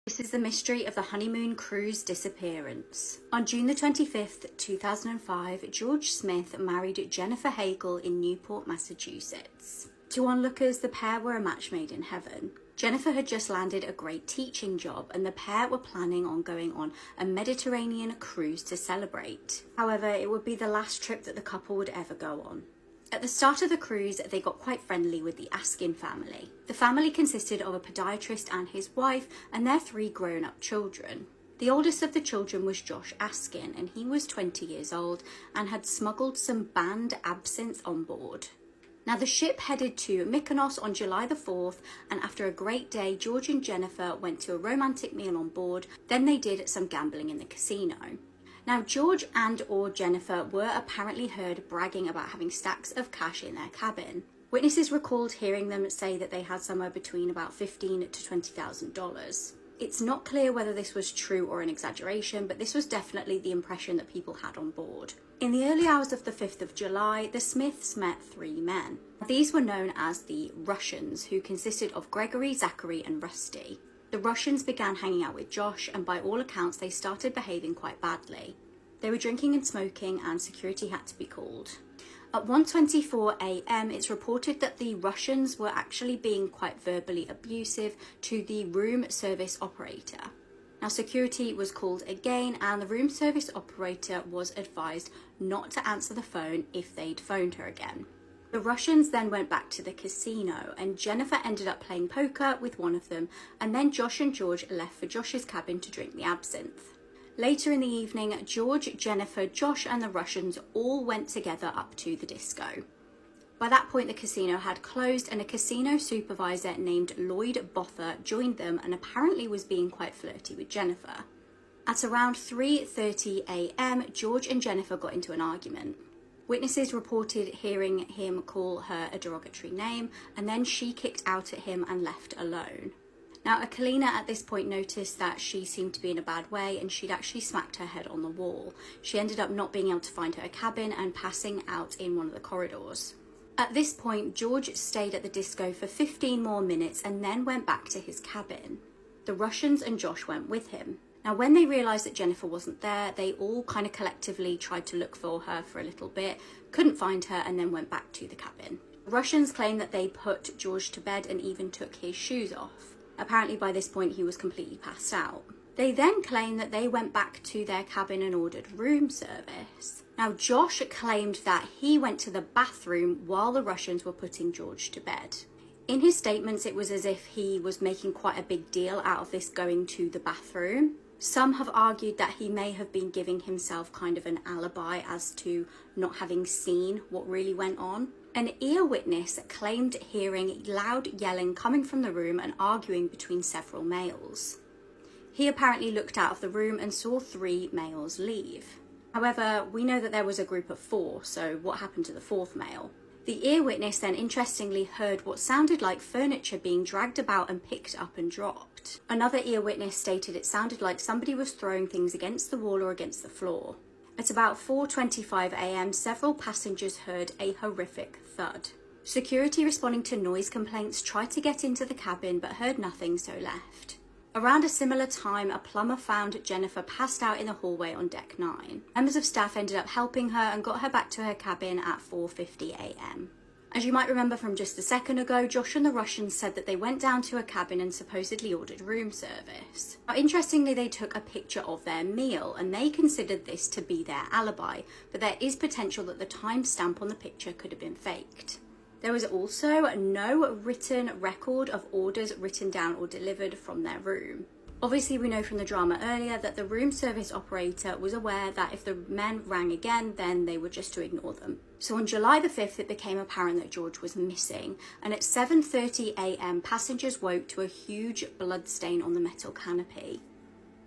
This is the mystery of the honeymoon cruise disappearance. On June the 25th, 2005, George Smith married Jennifer Hagel in Newport, Massachusetts. To onlookers, the pair were a match made in heaven. Jennifer had just landed a great teaching job, and the pair were planning on going on a Mediterranean cruise to celebrate. However, it would be the last trip that the couple would ever go on. At the start of the cruise, they got quite friendly with the Askin family. The family consisted of a podiatrist and his wife and their 3 grown-up children. The oldest of the children was Josh Askin, and he was 20 years old and had smuggled some banned absinthe on board. Now, the ship headed to Mykonos on July the 4th, and after a great day, George and Jennifer went to a romantic meal on board. Then they did some gambling in the casino. Now, George and/or Jennifer were apparently heard bragging about having stacks of cash in their cabin. Witnesses recalled hearing them say that they had somewhere between about $15,000 to $20,000. It's not clear whether this was true or an exaggeration, but this was definitely the impression that people had on board. In the early hours of the 5th of July, the Smiths met 3 men. These were known as the Russians, who consisted of Gregory, Zachary, and Rusty. The Russians began hanging out with Josh, and by all accounts they started behaving quite badly. They were drinking and smoking, and security had to be called. At 1:24 a.m, it's reported that the Russians were actually being quite verbally abusive to the room service operator. Now, security was called again, and the room service operator was advised not to answer the phone if they'd phoned her again. The Russians then went back to the casino, and Jennifer ended up playing poker with one of them, and then Josh and George left for Josh's cabin to drink the absinthe. Later in the evening, George, Jennifer, Josh and the Russians all went together up to the disco. By that point, the casino had closed, and a casino supervisor named Lloyd Botha joined them and apparently was being quite flirty with Jennifer. At around 3:30 a.m, George and Jennifer got into an argument. Witnesses reported hearing him call her a derogatory name, and then she kicked out at him and left alone. Now, Akalina at this point noticed that she seemed to be in a bad way, and she'd actually smacked her head on the wall. She ended up not being able to find her cabin and passing out in one of the corridors. At this point, George stayed at the disco for 15 more minutes and then went back to his cabin. The Russians and Josh went with him. Now, when they realised that Jennifer wasn't there, they all kind of collectively tried to look for her for a little bit, couldn't find her, and then went back to the cabin. The Russians claim that they put George to bed and even took his shoes off. Apparently by this point he was completely passed out. They then claim that they went back to their cabin and ordered room service. Now, Josh claimed that he went to the bathroom while the Russians were putting George to bed. In his statements, it was as if he was making quite a big deal out of this going to the bathroom. Some have argued that he may have been giving himself kind of an alibi as to not having seen what really went on. An ear witness claimed hearing loud yelling coming from the room and arguing between several males. He apparently looked out of the room and saw 3 males leave. However, we know that there was a group of 4, so what happened to the 4th male? The ear witness then interestingly heard what sounded like furniture being dragged about and picked up and dropped. Another ear witness stated it sounded like somebody was throwing things against the wall or against the floor. At about 4:25 a.m, several passengers heard a horrific thud. Security responding to noise complaints tried to get into the cabin but heard nothing, so left. Around a similar time, a plumber found Jennifer passed out in the hallway on deck 9. Members of staff ended up helping her and got her back to her cabin at 4:50 a.m. As you might remember from just a second ago, Josh and the Russians said that they went down to a cabin and supposedly ordered room service. Now, interestingly, they took a picture of their meal and they considered this to be their alibi, but there is potential that the timestamp on the picture could have been faked. There was also no written record of orders written down or delivered from their room. Obviously, we know from the drama earlier that the room service operator was aware that if the men rang again, then they were just to ignore them. So on July the 5th, it became apparent that George was missing, and at 7:30 a.m, passengers woke to a huge blood stain on the metal canopy.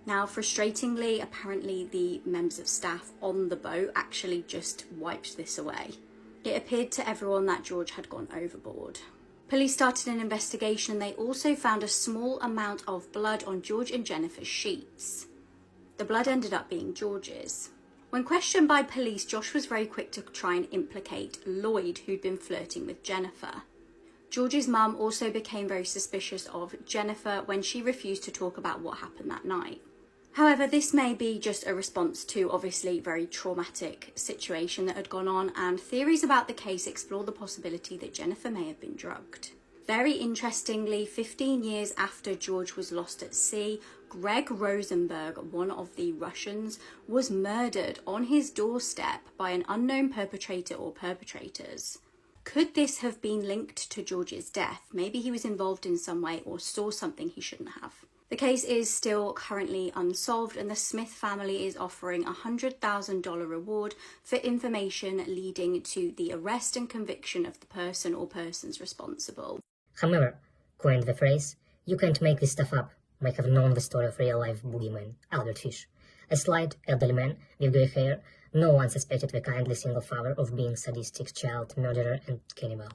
Now, frustratingly, apparently the members of staff on the boat actually just wiped this away. It appeared to everyone that George had gone overboard. Police started an investigation and they also found a small amount of blood on George and Jennifer's sheets. The blood ended up being George's. When questioned by police, Josh was very quick to try and implicate Lloyd, who'd been flirting with Jennifer. George's mum also became very suspicious of Jennifer when she refused to talk about what happened that night. However, this may be just a response to obviously very traumatic situation that had gone on, and theories about the case explore the possibility that Jennifer may have been drugged. Very interestingly, 15 years after George was lost at sea, Greg Rosenberg, one of the Russians, was murdered on his doorstep by an unknown perpetrator or perpetrators. Could this have been linked to George's death? Maybe he was involved in some way or saw something he shouldn't have. The case is still currently unsolved, and the Smith family is offering a $100,000 reward for information leading to the arrest and conviction of the person or persons responsible. However, coined the phrase, "You can't make this stuff up," might have known the story of real-life boogeyman, Albert Fish. A slight, elderly man with grey hair, no one suspected the kindly single father of being sadistic child murderer and cannibal.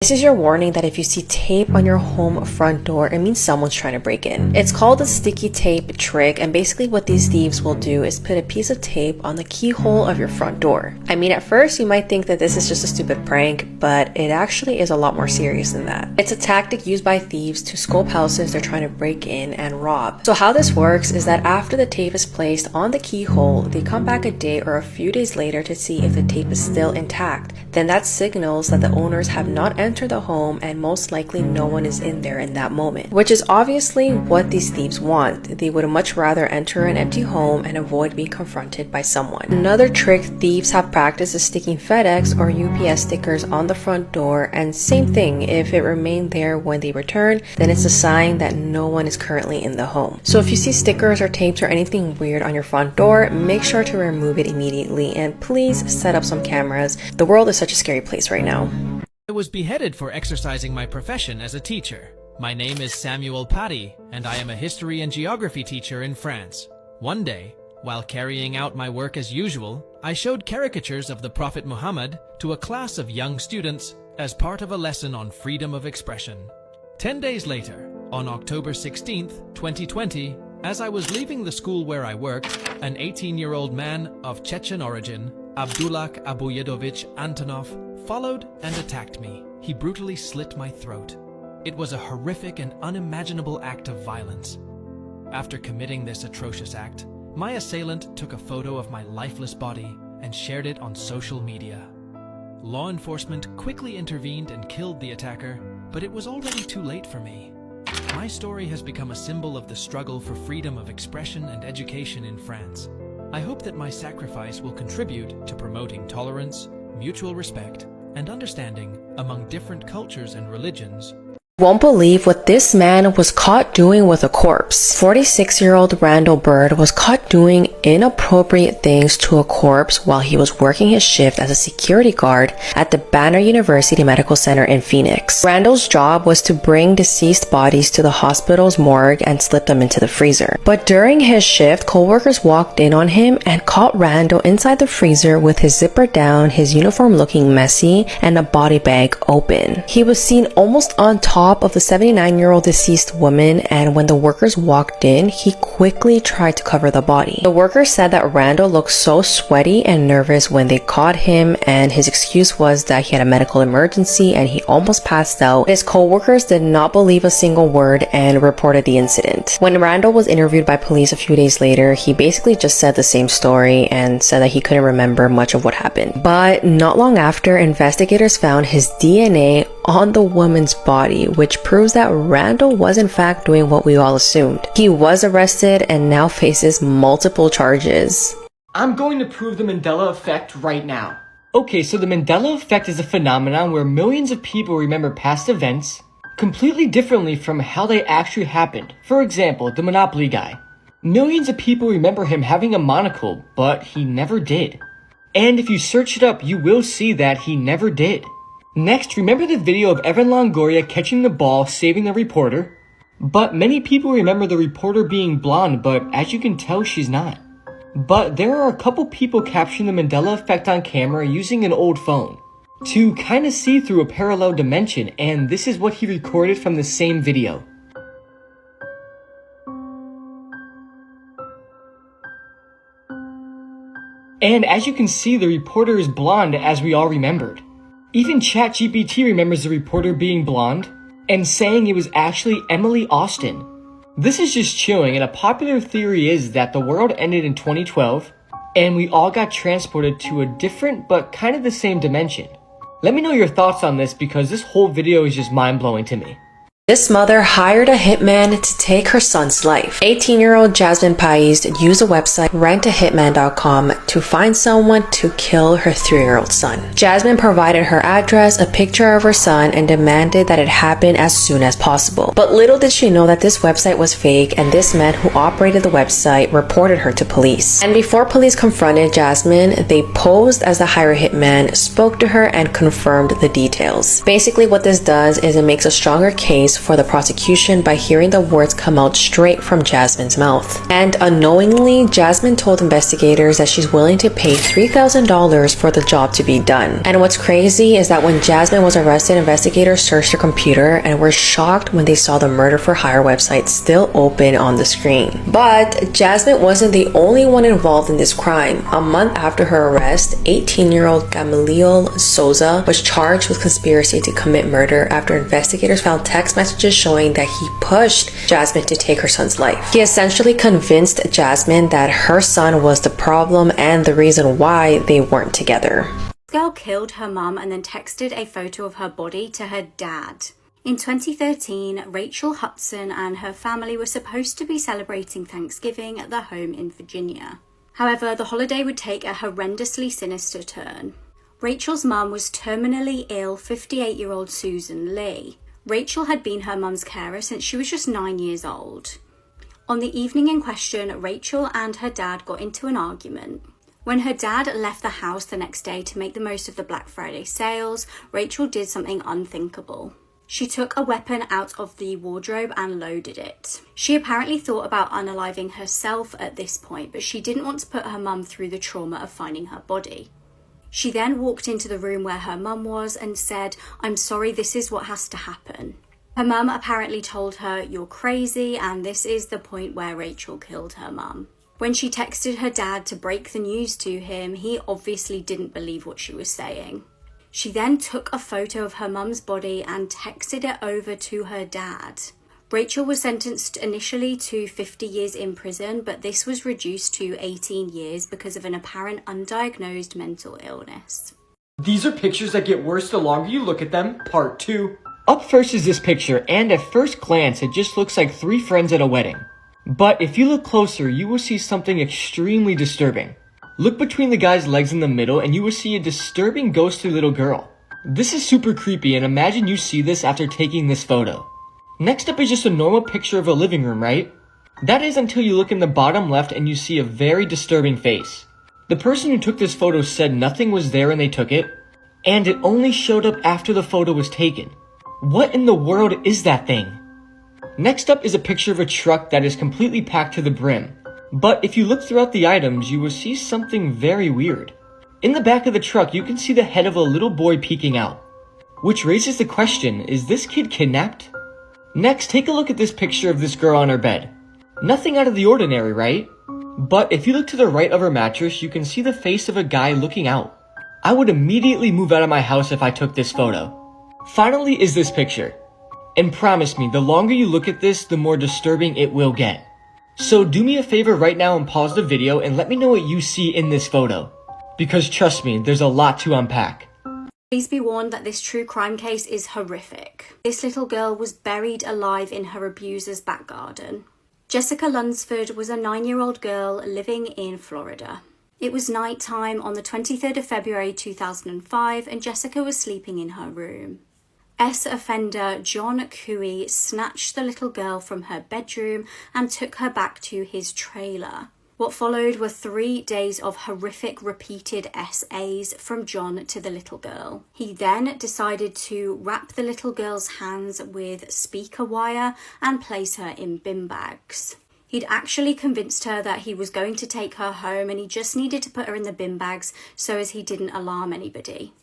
This is your warning that if you see tape on your home front door, it means someone's trying to break in. It's called a sticky tape trick, and basically what these thieves will do is put a piece of tape on the keyhole of your front door. I mean, at first you might think that this is just a stupid prank, but it actually is a lot more serious than that. It's a tactic used by thieves to scope houses they're trying to break in and rob. So how this works is that after the tape is placed on the keyhole, they come back a day or a few days later to see if the tape is still intact. Then that signals that the owners have not entered the home and most likely no one is in there in that moment, which is obviously what these thieves want. They would much rather enter an empty home and avoid being confronted by someone. Another trick thieves have practiced is sticking FedEx or UPS stickers on the front door, and same thing, if it remained there when they return, then it's a sign that no one is currently in the home. So if you see stickers or tapes or anything weird on your front door, make sure to remove it immediately, and please set up some cameras. The world is such a scary place right now. I was beheaded for exercising my profession as a teacher. My name is Samuel Paty, and I am a history and geography teacher in France. One day, while carrying out my work as usual, I showed caricatures of the Prophet Muhammad to a class of young students as part of a lesson on freedom of expression. 10 days later, on October 16th, 2020, as I was leaving the school where I worked, an 18-year-old man of Chechen origin, Abdullah Abuyedovich Antonov, followed and attacked me. He brutally slit my throat. It was a horrific and unimaginable act of violence. After committing this atrocious act, my assailant took a photo of my lifeless body and shared it on social media. Law enforcement quickly intervened and killed the attacker, but it was already too late for me. My story has become a symbol of the struggle for freedom of expression and education in France. I hope that my sacrifice will contribute to promoting tolerance, mutual respect, and understanding among different cultures and religions. Won't believe what this man was caught doing with a corpse. 46-year-old Randall Bird was caught doing inappropriate things to a corpse while he was working his shift as a security guard at the Banner University Medical Center in Phoenix. Randall's job was to bring deceased bodies to the hospital's morgue and slip them into the freezer. But during his shift, coworkers walked in on him and caught Randall inside the freezer with his zipper down, his uniform looking messy, and a body bag open. He was seen almost on top of the 79-year-old deceased woman, and when the workers walked in, he quickly tried to cover the body. The workers said that Randall looked so sweaty and nervous when they caught him, and his excuse was that he had a medical emergency and he almost passed out. His co-workers did not believe a single word and reported the incident. When Randall was interviewed by police a few days later, he basically just said the same story and said that he couldn't remember much of what happened. But not long after, investigators found his DNA on the woman's body, which proves that Randall was in fact doing what we all assumed. He was arrested and now faces multiple charges. I'm going to prove the Mandela effect right now. Okay, so the Mandela effect is a phenomenon where millions of people remember past events completely differently from how they actually happened. For example, the Monopoly guy. Millions of people remember him having a monocle, but he never did. And if you search it up, you will see that he never did. Next, remember the video of Evan Longoria catching the ball, saving the reporter? But many people remember the reporter being blonde, but as you can tell, she's not. But there are a couple people capturing the Mandela effect on camera using an old phone to kind of see through a parallel dimension, and this is what he recorded from the same video. And as you can see, the reporter is blonde, as we all remembered. Even ChatGPT remembers the reporter being blonde and saying it was actually Emily Austin. This is just chilling, and a popular theory is that the world ended in 2012 and we all got transported to a different but kind of the same dimension. Let me know your thoughts on this because this whole video is just mind-blowing to me. This mother hired a hitman to take her son's life. 18-year-old Jasmine Pais used a website rentahitman.com to find someone to kill her 3-year-old son. Jasmine provided her address, a picture of her son, and demanded that it happen as soon as possible. But little did she know that this website was fake, and this man who operated the website reported her to police. And before police confronted Jasmine, they posed as the hired hitman, spoke to her, and confirmed the details. Basically, what this does is it makes a stronger case for the prosecution by hearing the words come out straight from Jasmine's mouth. And unknowingly, Jasmine told investigators that she's willing to pay $3,000 for the job to be done. And what's crazy is that when Jasmine was arrested, investigators searched her computer and were shocked when they saw the murder for hire website still open on the screen. But Jasmine wasn't the only one involved in this crime. A month after her arrest, 18-year-old Gamaliel Souza was charged with conspiracy to commit murder after investigators found text messages showing that he pushed Jasmine to take her son's life. He essentially convinced Jasmine that her son was the problem and the reason why they weren't together. This girl killed her mum and then texted a photo of her body to her dad. In 2013, Rachel Hudson and her family were supposed to be celebrating Thanksgiving at their home in Virginia. However, the holiday would take a horrendously sinister turn. Rachel's mum was terminally ill 58-year-old Susan Lee. Rachel had been her mum's carer since she was just 9 years old. On the evening in question, Rachel and her dad got into an argument. When her dad left the house the next day to make the most of the Black Friday sales, Rachel did something unthinkable. She took a weapon out of the wardrobe and loaded it. She apparently thought about unaliving herself at this point, but she didn't want to put her mum through the trauma of finding her body. She then walked into the room where her mum was and said, "I'm sorry, this is what has to happen." Her mum apparently told her, "You're crazy," and this is the point where Rachel killed her mum. When she texted her dad to break the news to him, he obviously didn't believe what she was saying. She then took a photo of her mum's body and texted it over to her dad. Rachel was sentenced initially to 50 years in prison, but this was reduced to 18 years because of an apparent undiagnosed mental illness. These are pictures that get worse the longer you look at them, part 2. Up first is this picture, and at first glance it just looks like 3 friends at a wedding. But if you look closer, you will see something extremely disturbing. Look between the guy's legs in the middle and you will see a disturbing ghostly little girl. This is super creepy, and imagine you see this after taking this photo. Next up is just a normal picture of a living room, right? That is until you look in the bottom left and you see a very disturbing face. The person who took this photo said nothing was there when they took it, and it only showed up after the photo was taken. What in the world is that thing? Next up is a picture of a truck that is completely packed to the brim. But if you look throughout the items, you will see something very weird. In the back of the truck, you can see the head of a little boy peeking out. Which raises the question, is this kid kidnapped? Next, take a look at this picture of this girl on her bed. Nothing out of the ordinary, right? But if you look to the right of her mattress, you can see the face of a guy looking out. I would immediately move out of my house if I took this photo. Finally is this picture. And promise me, the longer you look at this, the more disturbing it will get. So do me a favor right now and pause the video and let me know what you see in this photo. Because trust me, there's a lot to unpack. Please be warned that this true crime case is horrific. This little girl was buried alive in her abuser's back garden. Jessica Lunsford was a 9-year-old girl living in Florida. It was night time on the 23rd of February 2005 and Jessica was sleeping in her room. Offender John Cooey snatched the little girl from her bedroom and took her back to his trailer. What followed were 3 days of horrific repeated SAs from John to the little girl. He then decided to wrap the little girl's hands with speaker wire and place her in bin bags. He'd actually convinced her that he was going to take her home and he just needed to put her in the bin bags so as he didn't alarm anybody.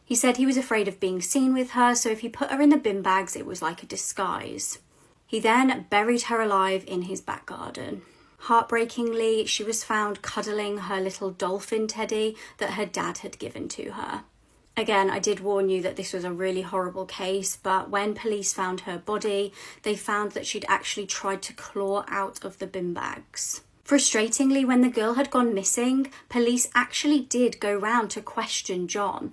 He said he was afraid of being seen with her, so if he put her in the bin bags, it was like a disguise. He then buried her alive in his back garden. Heartbreakingly, she was found cuddling her little dolphin teddy that her dad had given to her. Again, I did warn you that this was a really horrible case, but when police found her body, they found that she'd actually tried to claw out of the bin bags. Frustratingly, when the girl had gone missing, police actually did go round to question John.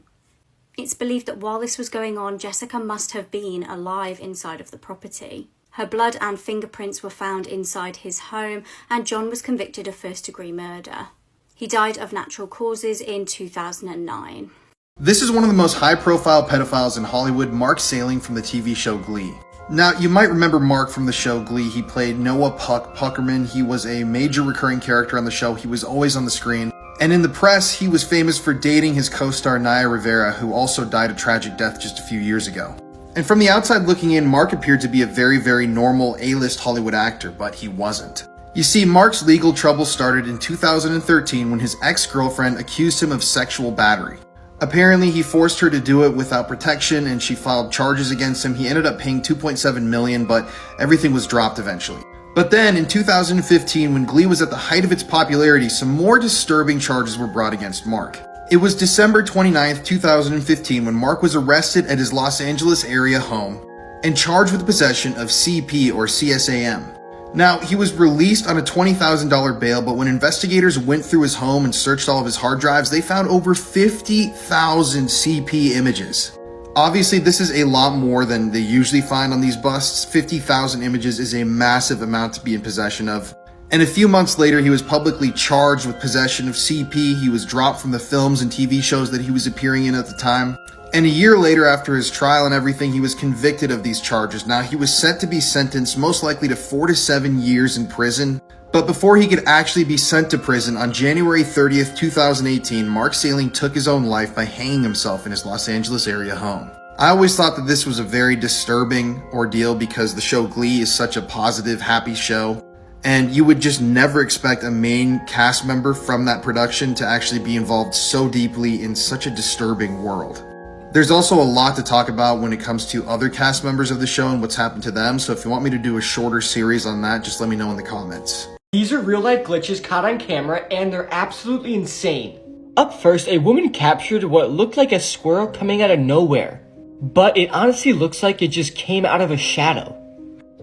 It's believed that while this was going on, Jessica must have been alive inside of the property. Her blood and fingerprints were found inside his home, and John was convicted of first-degree murder. He died of natural causes in 2009. This is one of the most high-profile pedophiles in Hollywood, Mark Salling from the TV show Glee. Now, you might remember Mark from the show Glee. He played Noah Puckerman. He was a major recurring character on the show. He was always on the screen. And in the press, he was famous for dating his co-star Naya Rivera, who also died a tragic death just a few years ago. And from the outside looking in, Mark appeared to be a very, very normal A-list Hollywood actor, but he wasn't. You see, Mark's legal trouble started in 2013 when his ex-girlfriend accused him of sexual battery. Apparently, he forced her to do it without protection, and she filed charges against him. He ended up paying $2.7 million, but everything was dropped eventually. But then, in 2015, when Glee was at the height of its popularity, some more disturbing charges were brought against Mark. It was December 29th, 2015 when Mark was arrested at his Los Angeles area home and charged with possession of CP or CSAM. Now, he was released on a $20,000 bail, but when investigators went through his home and searched all of his hard drives, they found over 50,000 CP images. Obviously, this is a lot more than they usually find on these busts. 50,000 images is a massive amount to be in possession of. And a few months later, he was publicly charged with possession of CP. He was dropped from the films and TV shows that he was appearing in at the time. And a year later, after his trial and everything, he was convicted of these charges. Now, he was set to be sentenced most likely to 4 to 7 years in prison. But before he could actually be sent to prison, on January 30th, 2018, Mark Salling took his own life by hanging himself in his Los Angeles area home. I always thought that this was a very disturbing ordeal because the show Glee is such a positive, happy show. And you would just never expect a main cast member from that production to actually be involved so deeply in such a disturbing world. There's also a lot to talk about when it comes to other cast members of the show and what's happened to them, so if you want me to do a shorter series on that, just let me know in the comments. These are real-life glitches caught on camera, and they're absolutely insane. Up first, a woman captured what looked like a squirrel coming out of nowhere, but it honestly looks like it just came out of a shadow.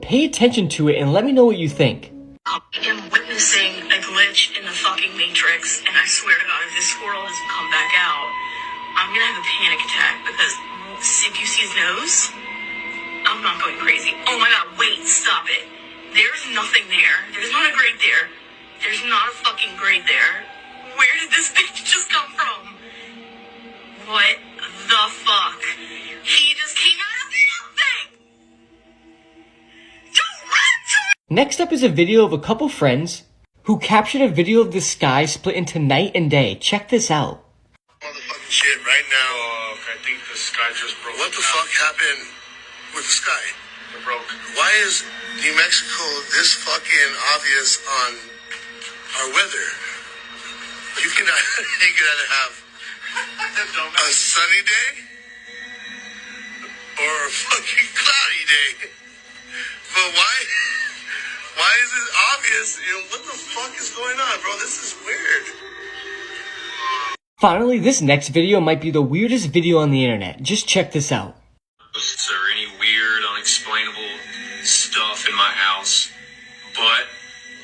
Pay attention to it and let me know what you think. I am witnessing a glitch in the fucking Matrix, and I swear to God, if this squirrel doesn't come back out, I'm gonna have a panic attack because if you see his nose, I'm not going crazy. Oh my God, wait, stop it. There's nothing there. There's not a grate there. There's not a fucking grate there. Where did this bitch just come from? What the fuck? He just came out of nothing! Don't run to it! Next up is a video of a couple friends who captured a video of the sky split into night and day. Check this out. Motherfucking shit right now. I think the sky just broke. What the fuck happened with the sky? It broke. Why is New Mexico this fucking obvious on our weather? You can either have a sunny day or a fucking cloudy day. But why is it obvious? What the fuck is going on, bro? This is weird. Finally, this next video might be the weirdest video on the internet. Just check this out. Is there any weird, unexplainable stuff in my house? But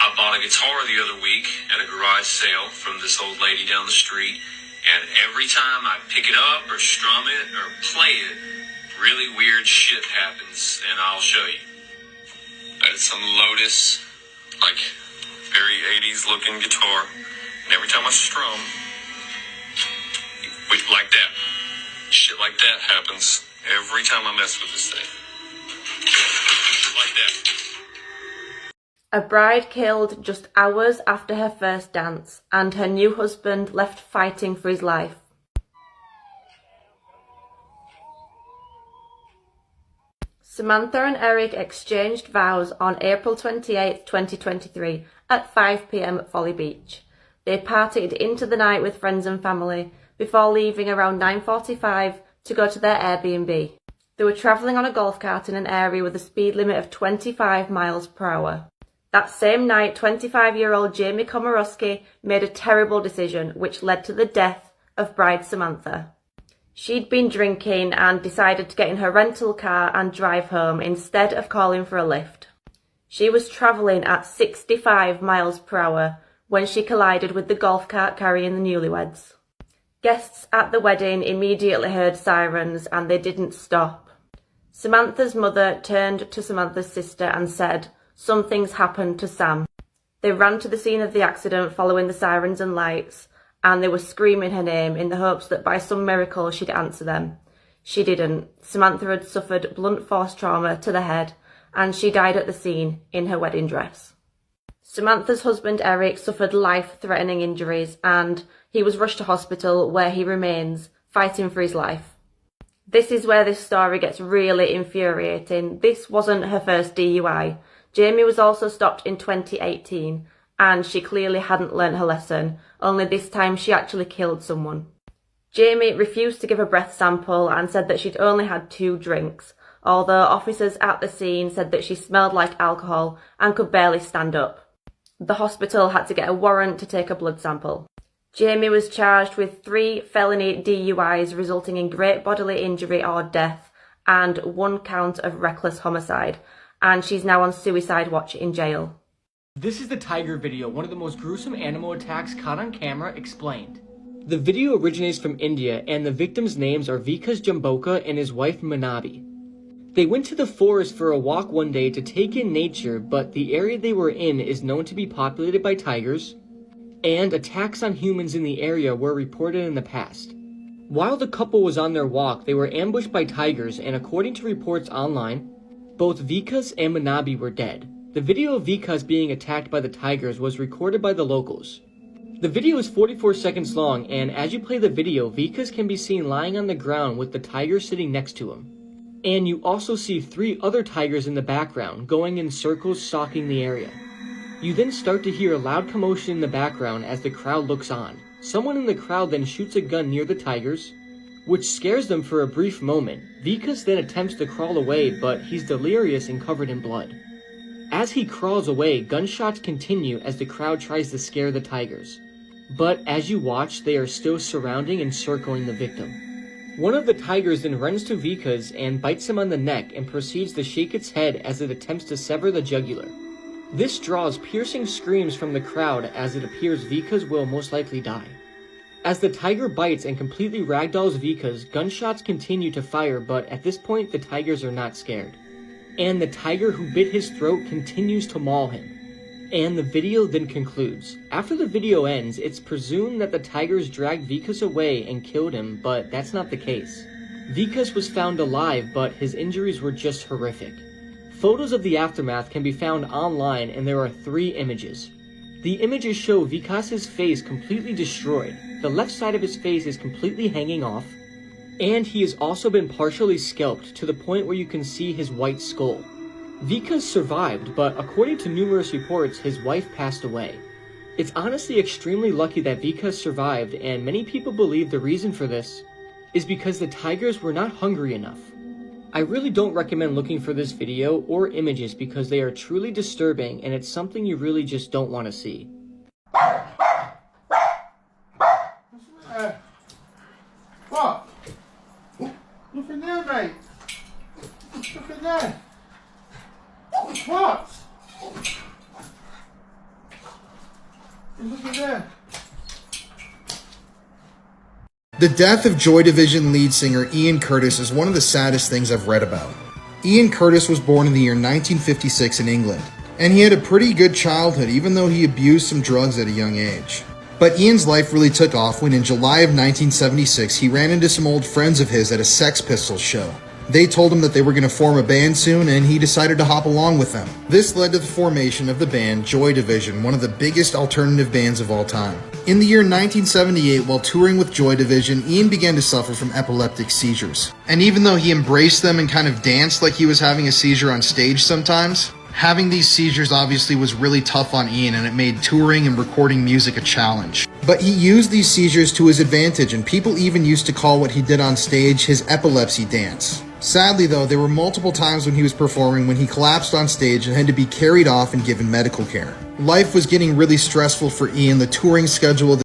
I bought a guitar the other week at a garage sale from this old lady down the street, and every time I pick it up or strum it or play it, really weird shit happens, and I'll show you. It's some Lotus, like, very 80s looking guitar, and every time I strum, like that, shit like that happens every time I mess with this thing. Like that. A bride killed just hours after her first dance, and her new husband left fighting for his life. Samantha and Eric exchanged vows on April 28, 2023 at 5 p.m. at Folly Beach. They partied into the night with friends and family before leaving around 9:45 to go to their Airbnb. They were travelling on a golf cart in an area with a speed limit of 25 miles per hour. That same night, 25-year-old Jamie Komorowski made a terrible decision which led to the death of bride Samantha. She'd been drinking and decided to get in her rental car and drive home instead of calling for a lift. She was travelling at 65 miles per hour when she collided with the golf cart carrying the newlyweds. Guests at the wedding immediately heard sirens and they didn't stop. Samantha's mother turned to Samantha's sister and said, "Something's happened to Sam." They ran to the scene of the accident following the sirens and lights, and they were screaming her name in the hopes that by some miracle she'd answer them. She didn't. Samantha had suffered blunt force trauma to the head, and she died at the scene in her wedding dress. Samantha's husband Eric suffered life-threatening injuries, and he was rushed to hospital where he remains, fighting for his life. This is where this story gets really infuriating. This wasn't her first DUI. Jamie was also stopped in 2018, and she clearly hadn't learnt her lesson, only this time she actually killed someone. Jamie refused to give a breath sample and said that she'd only had 2 drinks, although officers at the scene said that she smelled like alcohol and could barely stand up. The hospital had to get a warrant to take a blood sample. Jamie was charged with 3 felony DUIs resulting in great bodily injury or death and 1 count of reckless homicide, and she's now on suicide watch in jail. This is the tiger video, one of the most gruesome animal attacks caught on camera, explained. The video originates from India, and the victims' names are Vikas Jamboka and his wife Manabi. They went to the forest for a walk one day to take in nature, but the area they were in is known to be populated by tigers, and attacks on humans in the area were reported in the past. While the couple was on their walk, they were ambushed by tigers, and according to reports online, both Vikas and Manabi were dead. The video of Vikas being attacked by the tigers was recorded by the locals. The video is 44 seconds long, and as you play the video, Vikas can be seen lying on the ground with the tiger sitting next to him. And you also see 3 other tigers in the background, going in circles stalking the area. You then start to hear a loud commotion in the background as the crowd looks on. Someone in the crowd then shoots a gun near the tigers, which scares them for a brief moment. Vikas then attempts to crawl away, but he's delirious and covered in blood. As he crawls away, gunshots continue as the crowd tries to scare the tigers. But as you watch, they are still surrounding and circling the victim. One of the tigers then runs to Vikas and bites him on the neck and proceeds to shake its head as it attempts to sever the jugular. This draws piercing screams from the crowd as it appears Vikas will most likely die. As the tiger bites and completely ragdolls Vikas, gunshots continue to fire, but at this point the tigers are not scared. And the tiger who bit his throat continues to maul him. And the video then concludes. After the video ends, it's presumed that the tigers dragged Vikas away and killed him, but that's not the case. Vikas was found alive, but his injuries were just horrific. Photos of the aftermath can be found online, and there are 3 images. The images show Vikas's face completely destroyed. The left side of his face is completely hanging off, and he has also been partially scalped to the point where you can see his white skull. Vikas survived, but according to numerous reports, his wife passed away. It's honestly extremely lucky that Vikas survived, and many people believe the reason for this is because the tigers were not hungry enough. I really don't recommend looking for this video or images because they are truly disturbing, and it's something you really just don't want to see. What? Nothing there, mate. Nothing there. What? There's nothing there. The death of Joy Division lead singer Ian Curtis is one of the saddest things I've read about. Ian Curtis was born in the year 1956 in England, and he had a pretty good childhood even though he abused some drugs at a young age. But Ian's life really took off when in July of 1976 he ran into some old friends of his at a Sex Pistols show. They told him that they were going to form a band soon, and he decided to hop along with them. This led to the formation of the band Joy Division, one of the biggest alternative bands of all time. In the year 1978, while touring with Joy Division, Ian began to suffer from epileptic seizures. And even though he embraced them and kind of danced like he was having a seizure on stage sometimes, having these seizures obviously was really tough on Ian, and it made touring and recording music a challenge. But he used these seizures to his advantage, and people even used to call what he did on stage his epilepsy dance. Sadly though, there were multiple times when he was performing when he collapsed on stage and had to be carried off and given medical care. Life was getting really stressful for Ian. The touring schedule